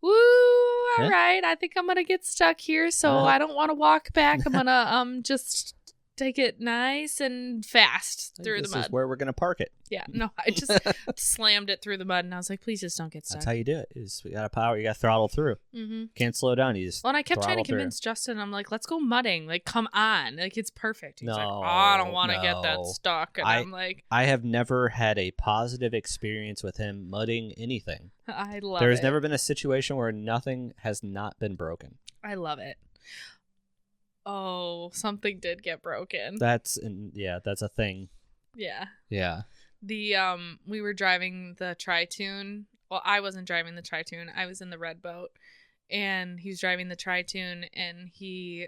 woo, all right, I think I'm going to get stuck here, so I don't want to walk back. I'm going to just take it nice and fast through the mud. This is where we're going to park it. Yeah, no, I just slammed it through the mud, and I was like, please just don't get stuck. That's how you do it. You got to power, you got to throttle through. Mm-hmm. Can't slow down. You just and I kept trying to through. convince Justin, I'm like, let's go mudding. Like, come on. Like, it's perfect. He's like, No, I don't want to get that stuck. And I'm like, I have never had a positive experience with him mudding anything. I love There's it. never been a situation where nothing has not been broken. I love it. Oh, something did get broken. That's a thing. Yeah. Yeah. We were driving the Tri-Tune. Well, I wasn't driving the Tri-Tune. I was in the red boat, and he was driving the Tri-Tune, and he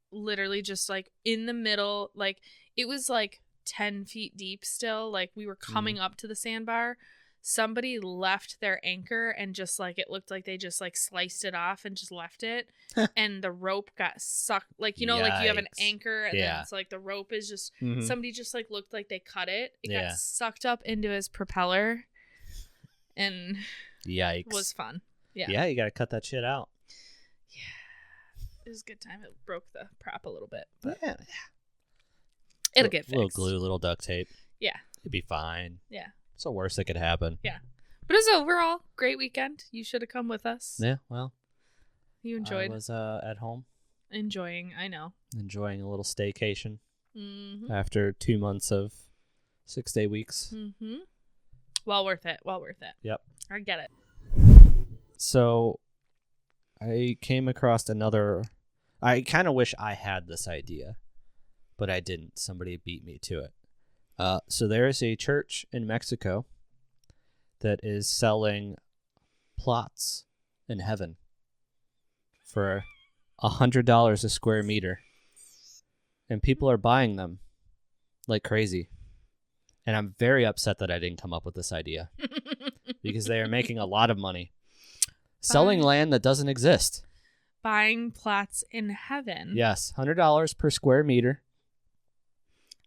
literally just, like, in the middle, like, it was like 10 feet deep still. Like, we were coming up to the sandbar. Somebody left their anchor, and just, like, it looked like they just, like, sliced it off and just left it. And the rope got sucked. Like, you know, like, you have an anchor, and then it's like the rope is just, somebody just, like, looked like they cut it. It got sucked up into his propeller, and yikes. It was fun. Yeah. Yeah, you got to cut that shit out. Yeah. It was a good time. It broke the prop a little bit. But yeah. It'll get fixed. A little glue, little duct tape. Yeah. It'd be fine. Yeah. It's the worst that could happen. Yeah. But it was overall great weekend. You should have come with us. Yeah, well. You enjoyed. I was at home. Enjoying, I know. Enjoying a little staycation after 2 months of 6-day weeks. Mm-hmm. Well worth it. Well worth it. Yep. I get it. So I came across I kind of wish I had this idea, but I didn't. Somebody beat me to it. So there is a church in Mexico that is selling plots in heaven for $100 a square meter. And people are buying them like crazy. And I'm very upset that I didn't come up with this idea because they are making a lot of money selling land that doesn't exist. Buying plots in heaven. Yes, $100 per square meter.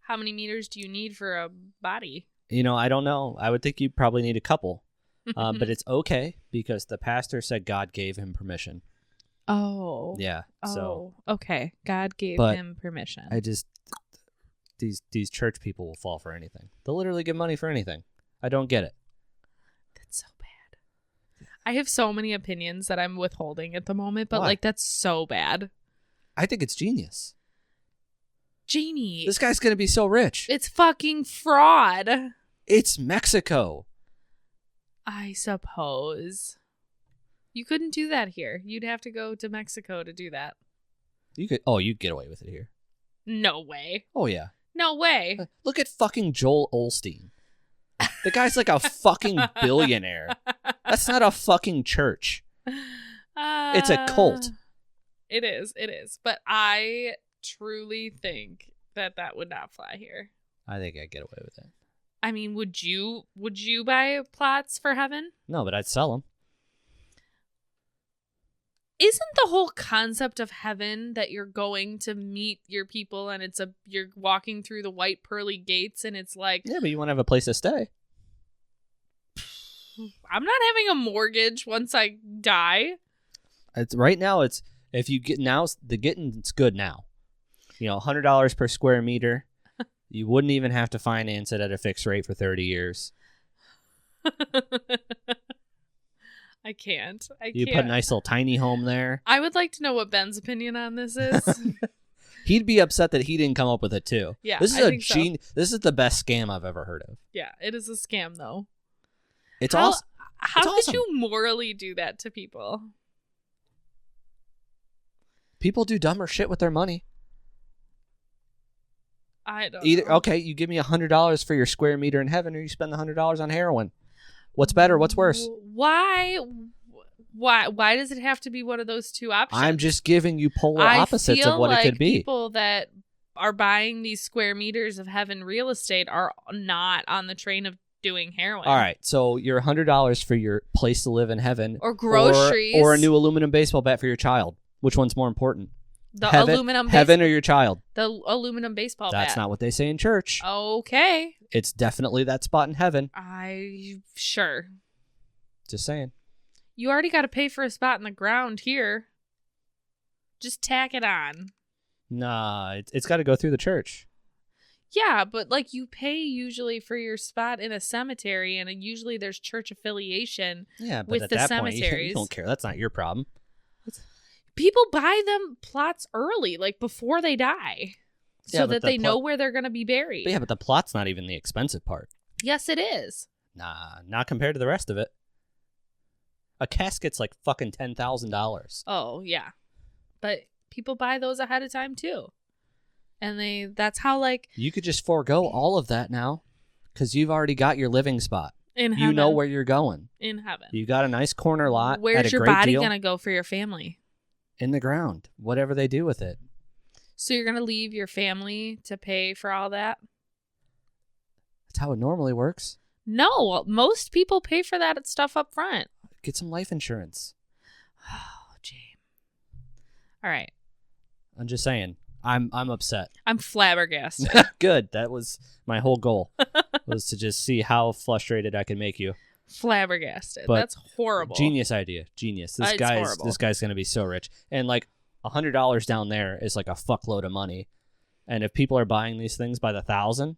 How many meters do you need for a body? You know, I don't know. I would think you probably need a couple. But it's okay because the pastor said God gave him permission. Oh. Yeah. So okay. God gave him permission. I just these church people will fall for anything. They'll literally give money for anything. I don't get it. That's so bad. I have so many opinions that I'm withholding at the moment, but Why? like that's so bad. I think it's genius. Jamie. This guy's going to be so rich. It's fucking fraud. It's Mexico. I suppose. You couldn't do that here. You'd have to go to Mexico to do that. You'd get away with it here. No way. Oh, yeah. No way. Look at fucking Joel Osteen. The guy's like a fucking billionaire. That's not a fucking church. It's a cult. It is. But I truly think that would not fly here. I think I'd get away with it. I mean, would you buy plots for heaven? No, but I'd sell them. Isn't the whole concept of heaven that you're going to meet your people and you're walking through the white pearly gates and it's like... Yeah, but you want to have a place to stay. I'm not having a mortgage once I die. Right now, it's good now. You know, $100 per square meter. You wouldn't even have to finance it at a fixed rate for 30 years. I can't. You put a nice little tiny home there. I would like to know what Ben's opinion on this is. He'd be upset that he didn't come up with it too. Yeah, this is the best scam I've ever heard of. Yeah, it is a scam though. It's awesome. How could you morally do that to people? People do dumber shit with their money. I don't know. Okay, you give me $100 for your square meter in heaven, or you spend the $100 on heroin. What's better? What's worse? Why does it have to be one of those two options? I'm just giving you polar opposites of what it could be. People that are buying these square meters of heaven real estate are not on the train of doing heroin. All right, so your $100 for your place to live in heaven, or groceries, or a new aluminum baseball bat for your child. Which one's more important? The heaven or your child. The aluminum baseball bat. That's not what they say in church. Okay. It's definitely that spot in heaven. Sure. Just saying. You already got to pay for a spot in the ground here. Just tack it on. Nah, it's got to go through the church. Yeah, but like you pay usually for your spot in a cemetery, and usually there's church affiliation with the cemeteries. Point, you don't care. That's not your problem. People buy them plots early, like before they die, so that they know where they're going to be buried. But the plot's not even the expensive part. Yes, it is. Nah, not compared to the rest of it. A casket's like fucking $10,000. Oh, yeah. But people buy those ahead of time, too. And that's how, like... You could just forego all of that now, because you've already got your living spot. In heaven. You know where you're going. In heaven. You got a nice corner lot. Where's your body going to go for your family? In the ground. Whatever they do with it. So you're going to leave your family to pay for all that? That's how it normally works. No, most people pay for that stuff up front. Get some life insurance. Oh, James. All right. I'm just saying. I'm upset. I'm flabbergasted. Good. That was my whole goal. Was to just see how frustrated I can make you. Flabbergasted. But that's horrible. Genius idea. Genius. This guy's gonna be so rich. And like $100 down there is like a fuckload of money. And if people are buying these things by the 1,000,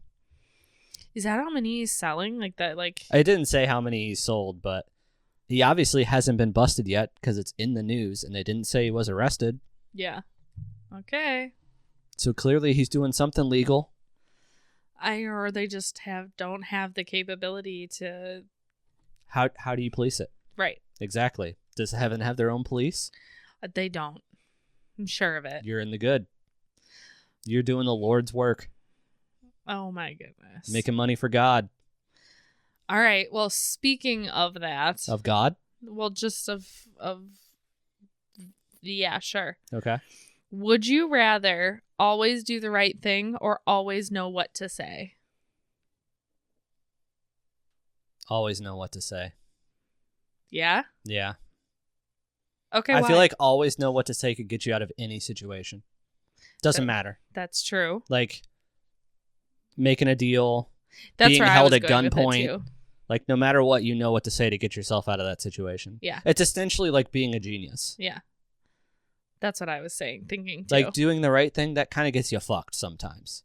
is that how many he's selling? Like that? Like I didn't say how many he sold, but he obviously hasn't been busted yet because it's in the news, and they didn't say he was arrested. Yeah. Okay. So clearly he's doing something legal. Or they just don't have the capability to. How do you police it? Right. Exactly. Does heaven have their own police? They don't. I'm sure of it. You're in the good. You're doing the Lord's work. Oh my goodness. Making money for God. All right. Well, speaking of that. Of God? Well, just of yeah, sure. Okay. Would you rather always do the right thing or always know what to say? Always know what to say. Yeah? Yeah. Okay, I feel like always know what to say could get you out of any situation. Doesn't matter. That's true. Like making a deal, that's being where held I at was going gunpoint. with it too. Like no matter what, you know what to say to get yourself out of that situation. Yeah. It's essentially like being a genius. Yeah. That's what I was thinking too. Like doing the right thing, that kind of gets you fucked sometimes.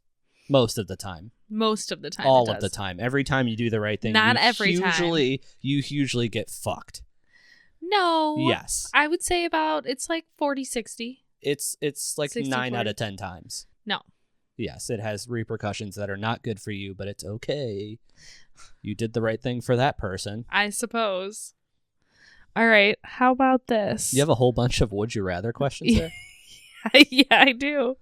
Most of the time. Most of the time. All of the time. Every time you do the right thing, Not every time. You usually get fucked. No. Yes. I would say it's like 40-60. It's like 60, 9 40. out of 10 times. No. Yes, it has repercussions that are not good for you, but it's okay. You did the right thing for that person. I suppose. All right. How about this? You have a whole bunch of would you rather questions there? Yeah, I do.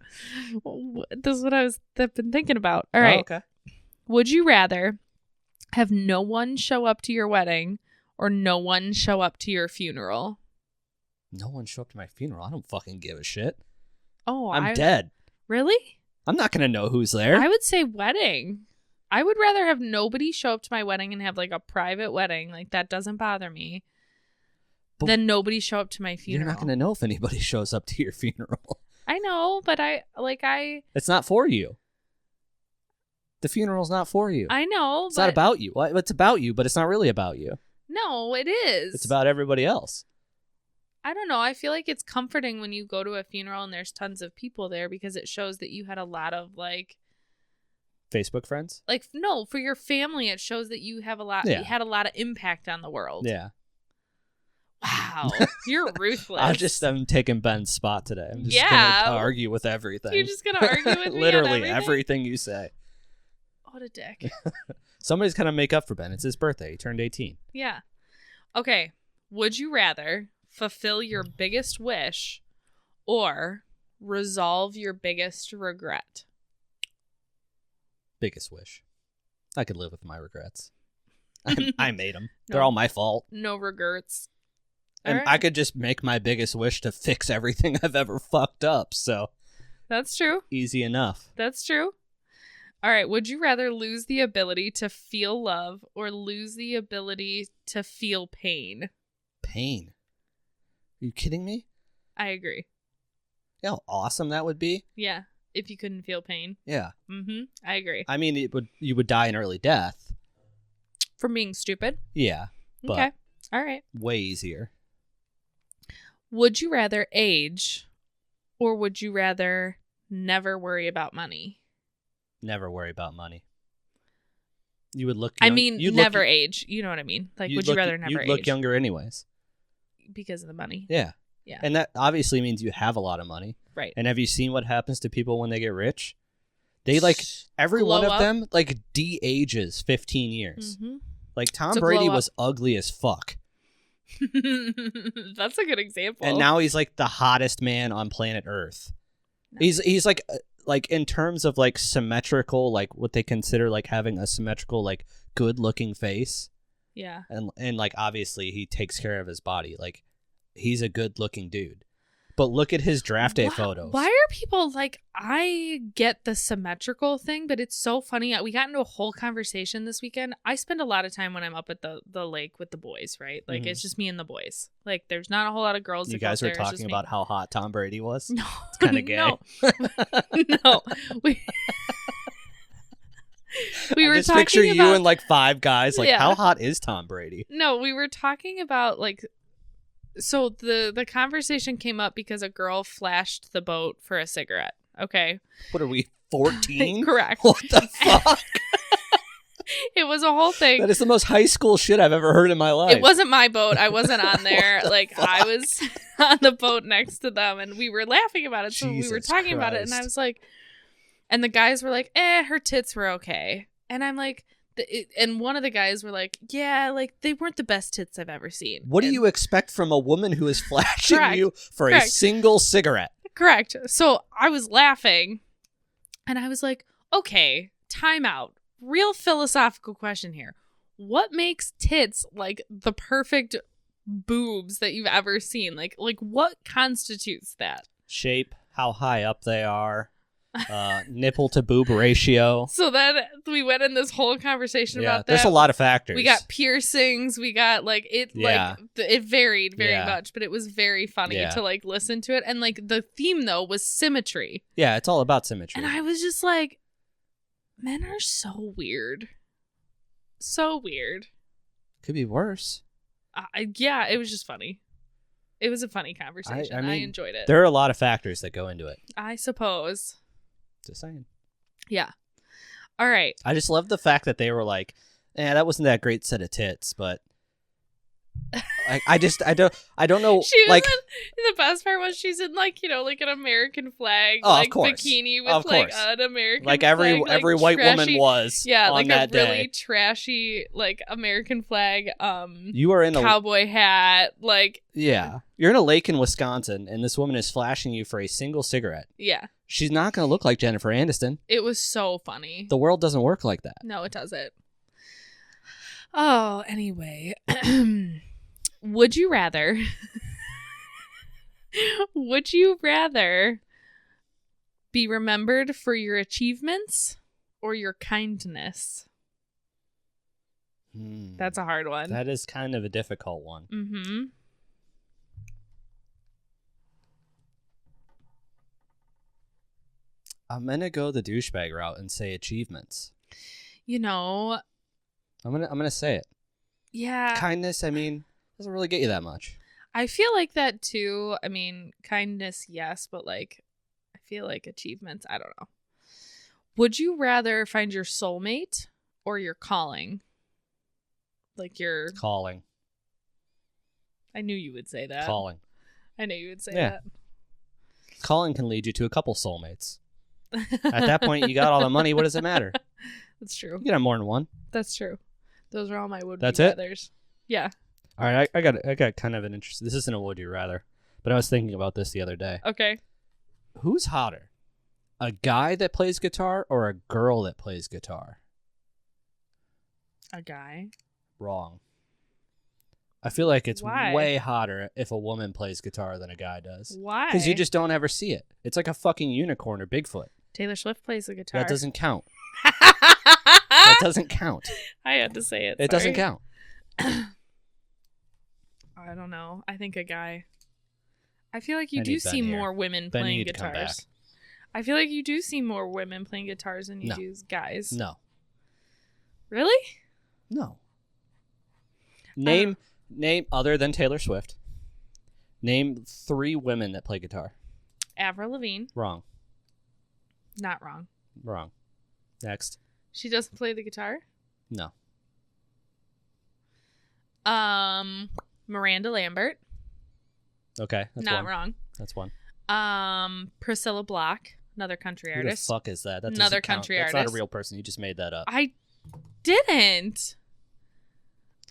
This is what I've been thinking about. All right. Oh, okay. Would you rather have no one show up to your wedding or no one show up to your funeral? No one show up to my funeral. I don't fucking give a shit. Oh, I'm dead. Really? I'm not going to know who's there. I would say wedding. I would rather have nobody show up to my wedding and have like a private wedding. Like that doesn't bother me. But then nobody show up to my funeral. You're not going to know if anybody shows up to your funeral. I know, but It's not for you. The funeral's not for you. I know, It's not about you. Well, it's about you, but it's not really about you. No, it is. It's about everybody else. I don't know. I feel like it's comforting when you go to a funeral and there's tons of people there because it shows that you had a lot of like Facebook friends? Like no, for your family it shows that you have you had a lot of impact on the world. Yeah. Wow. You're ruthless. I'm taking Ben's spot today. I'm just gonna argue with everything. You're just gonna argue with me Literally everything you say. What a dick. Somebody's gonna make up for Ben. It's his birthday. He turned 18. Yeah. Okay. Would you rather fulfill your biggest wish or resolve your biggest regret? Biggest wish. I could live with my regrets. I made them. No, they're all my fault. No regrets. And I could just make my biggest wish to fix everything I've ever fucked up. So that's true. Easy enough. That's true. All right. Would you rather lose the ability to feel love or lose the ability to feel pain? Pain? Are you kidding me? I agree. You know how awesome that would be? Yeah. If you couldn't feel pain. Yeah. I agree. I mean, you would die an early death. From being stupid? Yeah. Okay. All right. Way easier. Would you rather age or would you rather never worry about money? Never worry about money. You would look never age. You know what I mean? Like, would you rather never age? You'd look younger anyways. Because of the money. Yeah. Yeah. And that obviously means you have a lot of money. Right. And have you seen what happens to people when they get rich? They every glow one of up. them de-ages 15 years. Mm-hmm. Like Tom Brady was ugly as fuck. That's a good example. And now he's like the hottest man on planet Earth. No. He's like in terms of like symmetrical, like what they consider like having a symmetrical, like good looking face. Yeah. And like obviously he takes care of his body. Like he's a good looking dude. But look at his draft day photos. Why are people like, I get the symmetrical thing, but it's so funny. We got into a whole conversation this weekend. I spend a lot of time when I'm up at the lake with the boys, right? Like, it's just me and the boys. Like, there's not a whole lot of girls. You guys were talking about how hot Tom Brady was? No. It's kind of gay. No. We were just talking picture about, you and like 5 guys. Like, yeah. How hot is Tom Brady? No, we were talking about like... So the conversation came up because a girl flashed the boat for a cigarette. Okay. What are we, 14? Correct. What the fuck? It was a whole thing. That is the most high school shit I've ever heard in my life. It wasn't my boat. I wasn't on there. Like I was on the boat next to them and we were laughing about it. So we were talking about it and I was like, and the guys were like, her tits were okay. And I'm like, and one of the guys were like, yeah, like they weren't the best tits I've ever seen. What do you expect from a woman who is flashing you for a single cigarette? Correct. So I was laughing and I was like, okay, time out. Real philosophical question here. What makes tits like the perfect boobs that you've ever seen? Like what constitutes that? Shape, how high up they are. Nipple to boob ratio. So then we went in this whole conversation about that. There's a lot of factors. We got piercings. We got like it. Like it varied very much, but it was very funny to like listen to it. And like the theme though was symmetry. Yeah, it's all about symmetry. And I was just like, men are so weird. So weird. Could be worse. Yeah, it was just funny. It was a funny conversation. I enjoyed it. There are a lot of factors that go into it. I suppose. Just saying. Yeah. All right. I just love the fact that they were like, that wasn't that great set of tits, but I don't know. She like was the best part was she's in like, you know, like an American flag like bikini with like an American like flag, every white trashy, woman was. Yeah, on like that a really day. trashy like American flag you are in cowboy hat, like you're in a lake in Wisconsin and this woman is flashing you for a single cigarette. Yeah. She's not going to look like Jennifer Aniston. It was so funny. The world doesn't work like that. No, it doesn't. Oh, anyway. Would you rather be remembered for your achievements or your kindness? That's a hard one. That is kind of a difficult one. Mm-hmm. I'm going to go the douchebag route and say achievements. You know, I'm going to say it. Yeah. Kindness, I mean, doesn't really get you that much. I feel like that too. I mean, kindness, yes, but like I feel like achievements, I don't know. Would you rather find your soulmate or your calling? Like your calling. I knew you would say that. Calling. I knew you would say that. Calling can lead you to a couple soulmates. At that point, you got all the money. What does it matter? That's true. You can have more than one. That's true. Those are all my would-be That's it? rathers. Yeah. All right, I got kind of an interest. This isn't a would you rather, but I was thinking about this the other day. Okay. Who's hotter? A guy that plays guitar or a girl that plays guitar? A guy. Wrong. I feel like it's Why? way hotter if a woman plays guitar than a guy does. Why? Because you just don't ever see it. It's like a fucking unicorn or Bigfoot. Taylor Swift plays the guitar. That doesn't count. That doesn't count. I had to say it. It doesn't count. I don't know. I think a guy. I feel like you do see more women playing guitars. I feel like you do see more women playing guitars than you do guys. No. Really? No. Name other than Taylor Swift. Name 3 women that play guitar. Avril Lavigne. Wrong. Not wrong. Wrong. Next. She doesn't play the guitar? No. Miranda Lambert. Okay, that's not one. wrong. That's one. Priscilla Block, another country artist. Who the fuck is that? That's another country artist. That's not a real person. You just made that up. I didn't.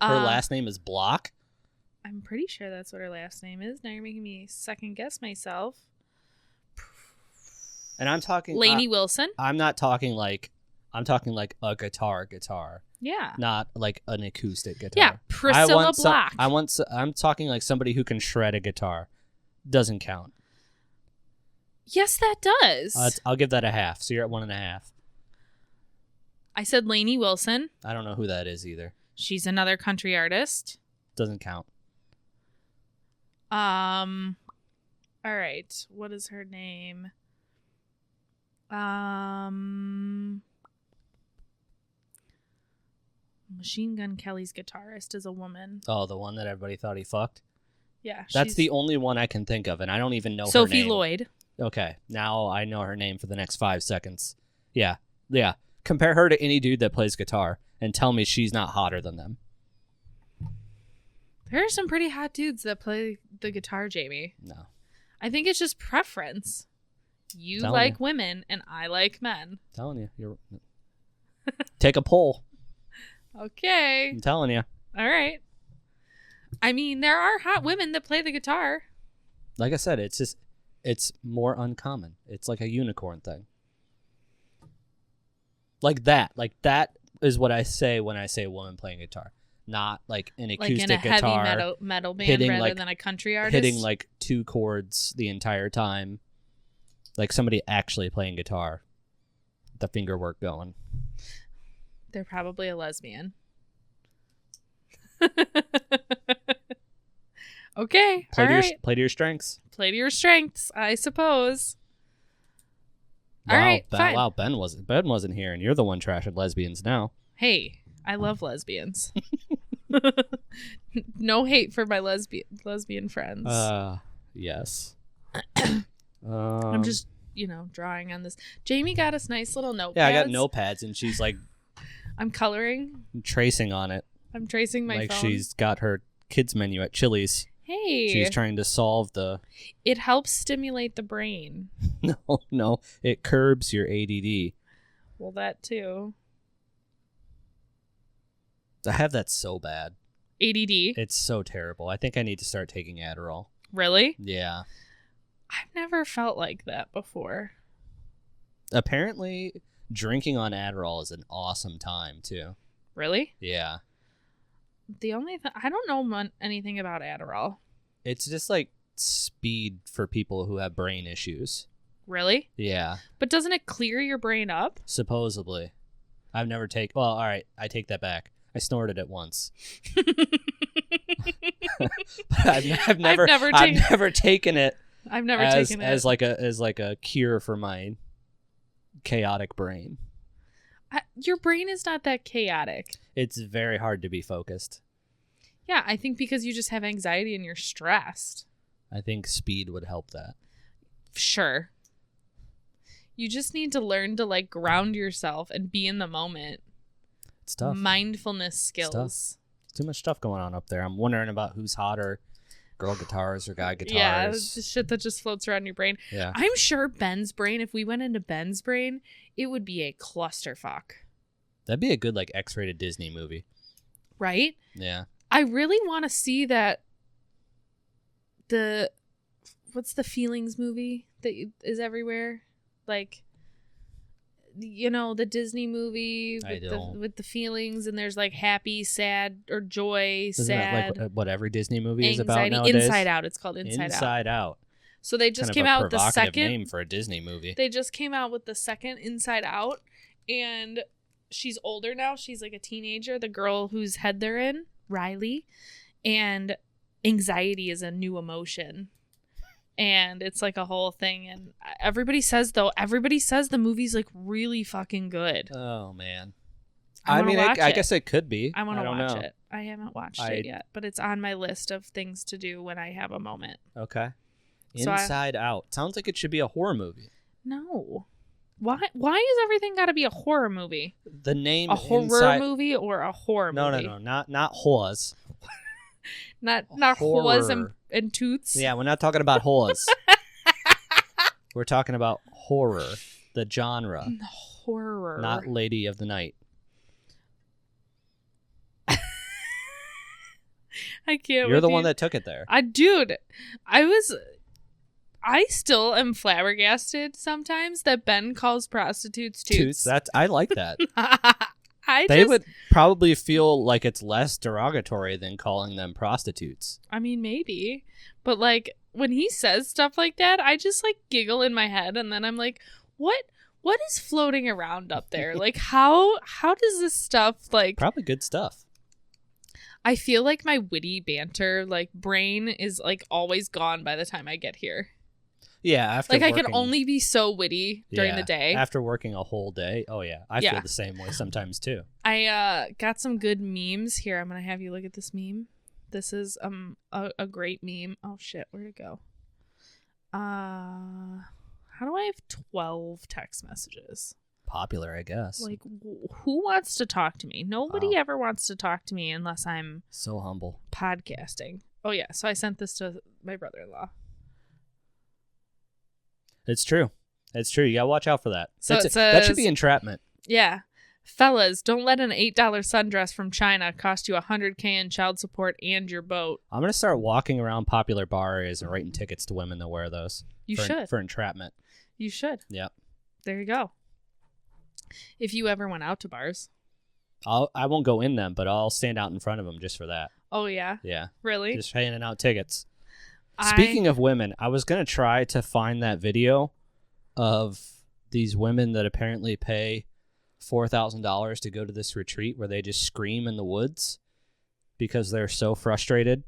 Her last name is Block? I'm pretty sure that's what her last name is. Now you're making me second guess myself. And I'm talking Lainey Wilson. I'm talking like a guitar. Yeah. Not like an acoustic guitar. Yeah, Priscilla Block. I'm talking like somebody who can shred a guitar. Doesn't count. Yes, that does. I'll give that a half. So you're at 1.5. I said Lainey Wilson. I don't know who that is either. She's another country artist. Doesn't count. All right. What is her name? Machine Gun Kelly's guitarist is a woman. Oh, the one that everybody thought he fucked? Yeah. That's the only one I can think of, and I don't even know her name. Sophie Lloyd. Okay. Now I know her name for the next 5 seconds. Yeah. Yeah. Compare her to any dude that plays guitar and tell me she's not hotter than them. There are some pretty hot dudes that play the guitar, Jamie. No. I think it's just preference. You like women, and I like men. Telling you. You're... Take a poll. Okay. I'm telling you. All right. I mean, there are hot women that play the guitar. Like I said, it's more uncommon. It's like a unicorn thing. Like that is what I say when I say a woman playing guitar. Not like an acoustic like in a guitar. Heavy metal band rather than a country artist. Hitting like 2 chords the entire time. Like somebody actually playing guitar. The finger work going. They're probably a lesbian. Okay. Play to your strengths. Play to your strengths, I suppose. Wow, all right, fine. Wow, Ben wasn't here, and you're the one trashing lesbians now. Hey, I love lesbians. No hate for my lesbian friends. Yes. I'm just, drawing on this. Jamie got us nice little notepads. Yeah, I got notepads, and she's like... I'm coloring. Tracing on it. I'm tracing my phone. Like she's got her kids menu at Chili's. Hey. She's trying to solve the... It helps stimulate the brain. No. It curbs your ADD. Well, that too. I have that so bad. ADD? It's so terrible. I think I need to start taking Adderall. Really? Yeah. I've never felt like that before. Apparently, drinking on Adderall is an awesome time, too. Really? Yeah. The only thing... I don't know anything about Adderall. It's just like speed for people who have brain issues. Really? Yeah. But doesn't it clear your brain up? Supposedly. I've never taken... Well, all right. I take that back. I snorted it once. I've never taken it. I've never taken it as like a cure for my chaotic brain. Your brain is not that chaotic. It's very hard to be focused. Yeah, I think because you just have anxiety and you're stressed. I think speed would help that. Sure. You just need to learn to ground yourself and be in the moment. It's tough. Mindfulness skills. Too much stuff going on up there. I'm wondering about who's hotter, girl guitars or guy guitars. Yeah, the shit that just floats around your brain. Yeah. I'm sure Ben's brain, if we went into Ben's brain, it would be a clusterfuck. That'd be a good X-rated Disney movie. Right? Yeah. I really want to see that. What's the Feelings movie that is everywhere? The Disney movie with the feelings, and there's happy, sad, or joy, Isn't sad. that what every Disney movie is anxiety, about nowadays? Inside Out. It's called Inside Out. So they just came out with the second name for a Disney movie. They just came out with the second Inside Out, and she's older now. She's a teenager. The girl whose head they're in, Riley, and anxiety is a new emotion. And it's like a whole thing. And everybody says the movie's like really fucking good. Oh, man. I guess it could be. I want to watch it. I haven't watched it yet, but it's on my list of things to do when I have a moment. Okay. Inside Out. Sounds like it should be a horror movie. No. Why is everything got to be a horror movie? The name a horror movie or a horror movie? No, not whores. not whores and toots. Yeah, we're not talking about whores. We're talking about horror, the genre. Horror. Not Lady of the Night. I can't. You're the one that took it there. Dude, I still am flabbergasted sometimes that Ben calls prostitutes toots. I like that. They would probably feel like it's less derogatory than calling them prostitutes. I mean, maybe. But like when he says stuff like that, I just like giggle in my head and then I'm like, what is floating around up there? Like how does this stuff like probably good stuff. I feel like my witty banter like brain is like always gone by the time I get here. Yeah, after I can only be so witty during the day. After working a whole day. Oh, yeah. I feel the same way sometimes, too. I got some good memes here. I'm going to have you look at this meme. This is a great meme. Oh, shit. Where'd it go? How do I have 12 text messages? Popular, I guess. Like, who wants to talk to me? Nobody ever wants to talk to me unless I'm... so humble. Podcasting. Oh, yeah. So I sent this to my brother-in-law. It's true. It's true. You gotta watch out for that. So that should be entrapment. Yeah. Fellas, don't let an $8 sundress from China cost you $100K in child support and your boat. I'm gonna start walking around popular bar areas and writing tickets to women that wear those. You should. For entrapment. You should. Yep. There you go. If you ever went out to bars. I won't go in them, but I'll stand out in front of them just for that. Oh, yeah? Yeah. Really? Just handing out tickets. Speaking of women, I was going to try to find that video of these women that apparently pay $4,000 to go to this retreat where they just scream in the woods because they're so frustrated.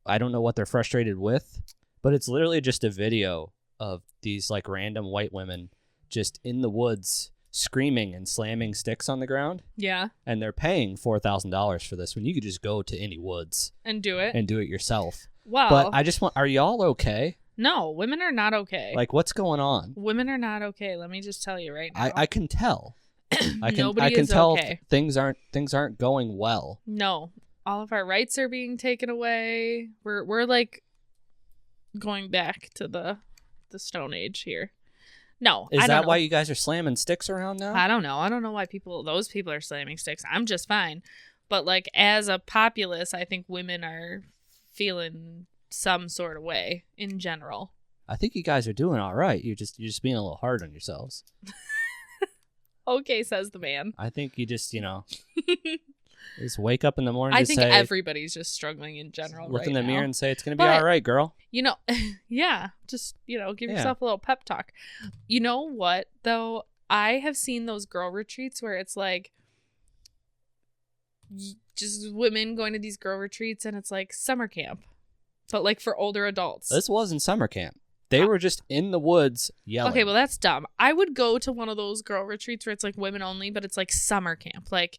I don't know what they're frustrated with, but it's literally just a video of these like random white women just in the woods screaming and slamming sticks on the ground. Yeah. And they're paying $4,000 for this when you could just go to any woods and do it yourself. Well, but I just are y'all okay? No, women are not okay. Like, what's going on? Women are not okay. Let me just tell you right now. I can tell. I Nobody can is tell okay. things aren't going well. No, all of our rights are being taken away. We're like going back to the Stone Age here. No, is I don't that know. why you guys are slamming sticks around now? I don't know. I don't know why those people are slamming sticks. I'm just fine. But like as a populace, I think women are feeling some sort of way in general. I think you guys are doing all right. You're just being a little hard on yourselves. Okay, says the man. I think you just, just wake up in the morning. I think everybody's just struggling in general. Look right in the now. mirror and say it's going to be all right, girl. Yeah, just give yourself a little pep talk. You know what though? I have seen those girl retreats where it's like just women going to these girl retreats and it's like summer camp, but like for older adults. This wasn't summer camp. They were just in the woods yelling. Okay, well that's dumb. I would go to one of those girl retreats where it's like women only, but it's like summer camp. Like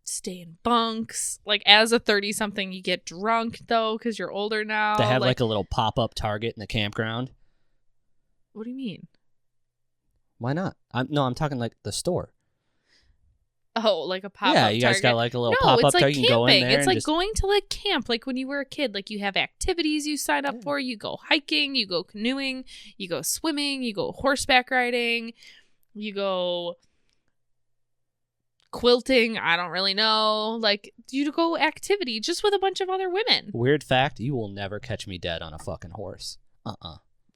stay in bunks. Like as a 30-something, you get drunk though because you're older now. They have like a little pop-up Target in the campground. What do you mean? Why not? I'm talking like the store. Oh, like a pop-up Yeah, you guys Target. got like a little No, pop-up it's like Target. You can go in there. It's like going to like camp, like when you were a kid. Like you have activities you sign up for. You go hiking, you go canoeing, you go swimming, you go horseback riding, you go quilting. I don't really know. Like you go activity just with a bunch of other women. Weird fact, you will never catch me dead on a fucking horse.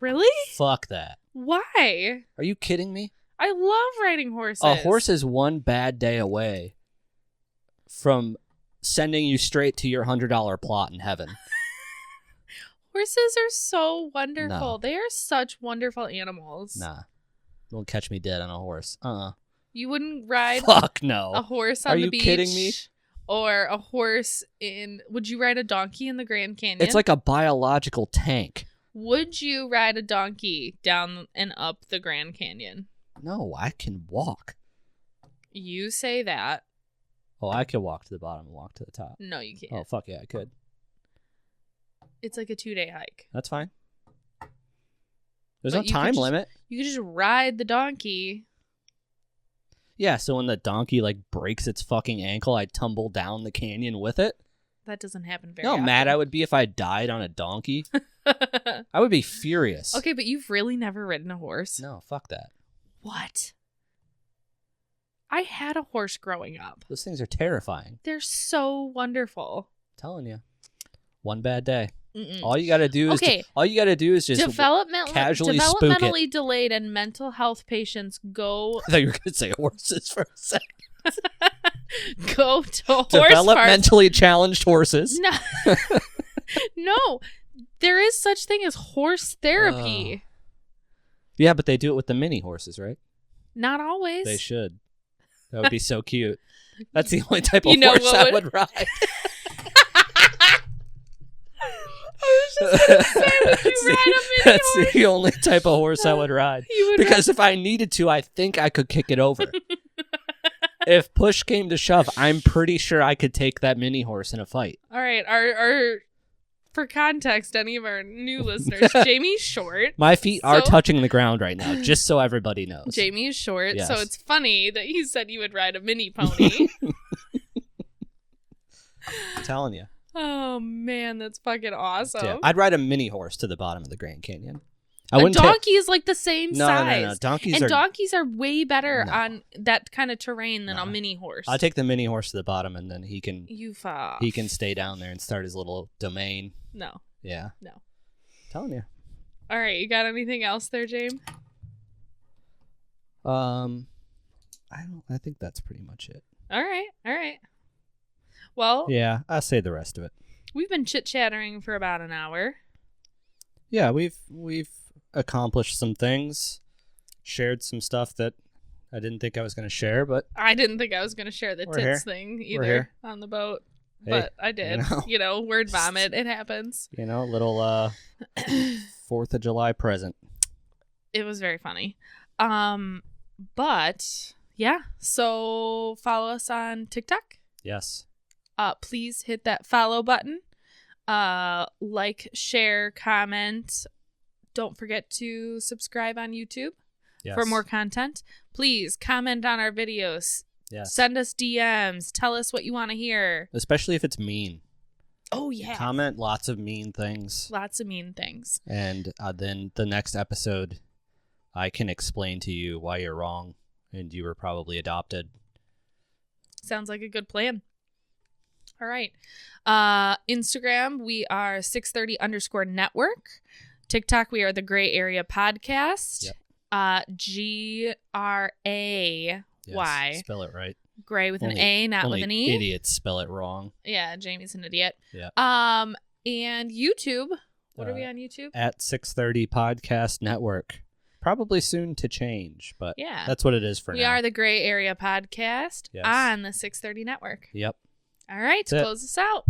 Really? Fuck that. Why? Are you kidding me? I love riding horses. A horse is one bad day away from sending you straight to your $100 plot in heaven. Horses are so wonderful. No. They are such wonderful animals. Nah. Don't catch me dead on a horse. You wouldn't ride Fuck no. a horse on the beach? Are you kidding me? Or a horse in... Would you ride a donkey in the Grand Canyon? It's like a biological tank. Would you ride a donkey down and up the Grand Canyon? No, I can walk. You say that. Oh, I could walk to the bottom and walk to the top. No, you can't. Oh, fuck yeah, I could. It's like a 2-day hike. That's fine. There's no time limit. You could just ride the donkey. Yeah, so when the donkey like breaks its fucking ankle, I tumble down the canyon with it. That doesn't happen very often. often. Mad I would be if I died on a donkey. I would be furious. Okay, but you've really never ridden a horse? No, fuck that. What? I had a horse growing up. Those things are terrifying. They're so wonderful. I'm telling you. One bad day. Mm-mm. All you got to do is just developmentally delayed and mental health patients go. I thought you were going to say horses for a second. Go to horse Developmentally challenged horses. No. No. There is such thing as horse therapy. Yeah, but they do it with the mini horses, right? Not always. They should. That would be so cute. That's the only type of horse I would ride. That's the only type of horse I would ride. Because if I needed to, I think I could kick it over. If push came to shove, I'm pretty sure I could take that mini horse in a fight. All right. Our for context, any of our new listeners, Jamie's short. My feet are touching the ground right now, just so everybody knows. Jamie is short, yes. So it's funny that you said you would ride a mini pony. I'm telling you. Oh, man, that's fucking awesome. Yeah, I'd ride a mini horse to the bottom of the Grand Canyon. A donkey is like the same size. No. Donkeys are way better on that kind of terrain than a mini horse. I'll take the mini horse to the bottom, and then he can stay down there and start his little domain. No. Yeah. No. I'm telling you. All right, you got anything else there, James? I think that's pretty much it. All right. Well, yeah, I'll say the rest of it. We've been chit-chattering for about an hour. Yeah, we've accomplished some things, shared some stuff that I didn't think I was going to share, but I didn't think I was going to share the tits thing either on the boat, but I did. You know, word vomit, it happens. You know, little 4th of July present. It was very funny. But yeah, so follow us on TikTok. Yes. Please hit that follow button. Like, share, comment. Don't forget to subscribe on YouTube for more content. Please comment on our videos. Yes. Send us DMs. Tell us what you want to hear. Especially if it's mean. Oh, yeah. Comment lots of mean things. Lots of mean things. And then the next episode, I can explain to you why you're wrong and you were probably adopted. Sounds like a good plan. All right. Instagram, we are 630_network. TikTok, we are the Gray Area Podcast. Yep. GRAY. Yes, spell it right. Gray with an A, not with an E. Idiots spell it wrong. Yeah, Jamie's an idiot. Yeah. And YouTube. What are we on YouTube? At 630 Podcast Network. Probably soon to change, but that's what it is for now. We are the Gray Area Podcast on the 630 Network. Yep. All right, close us out.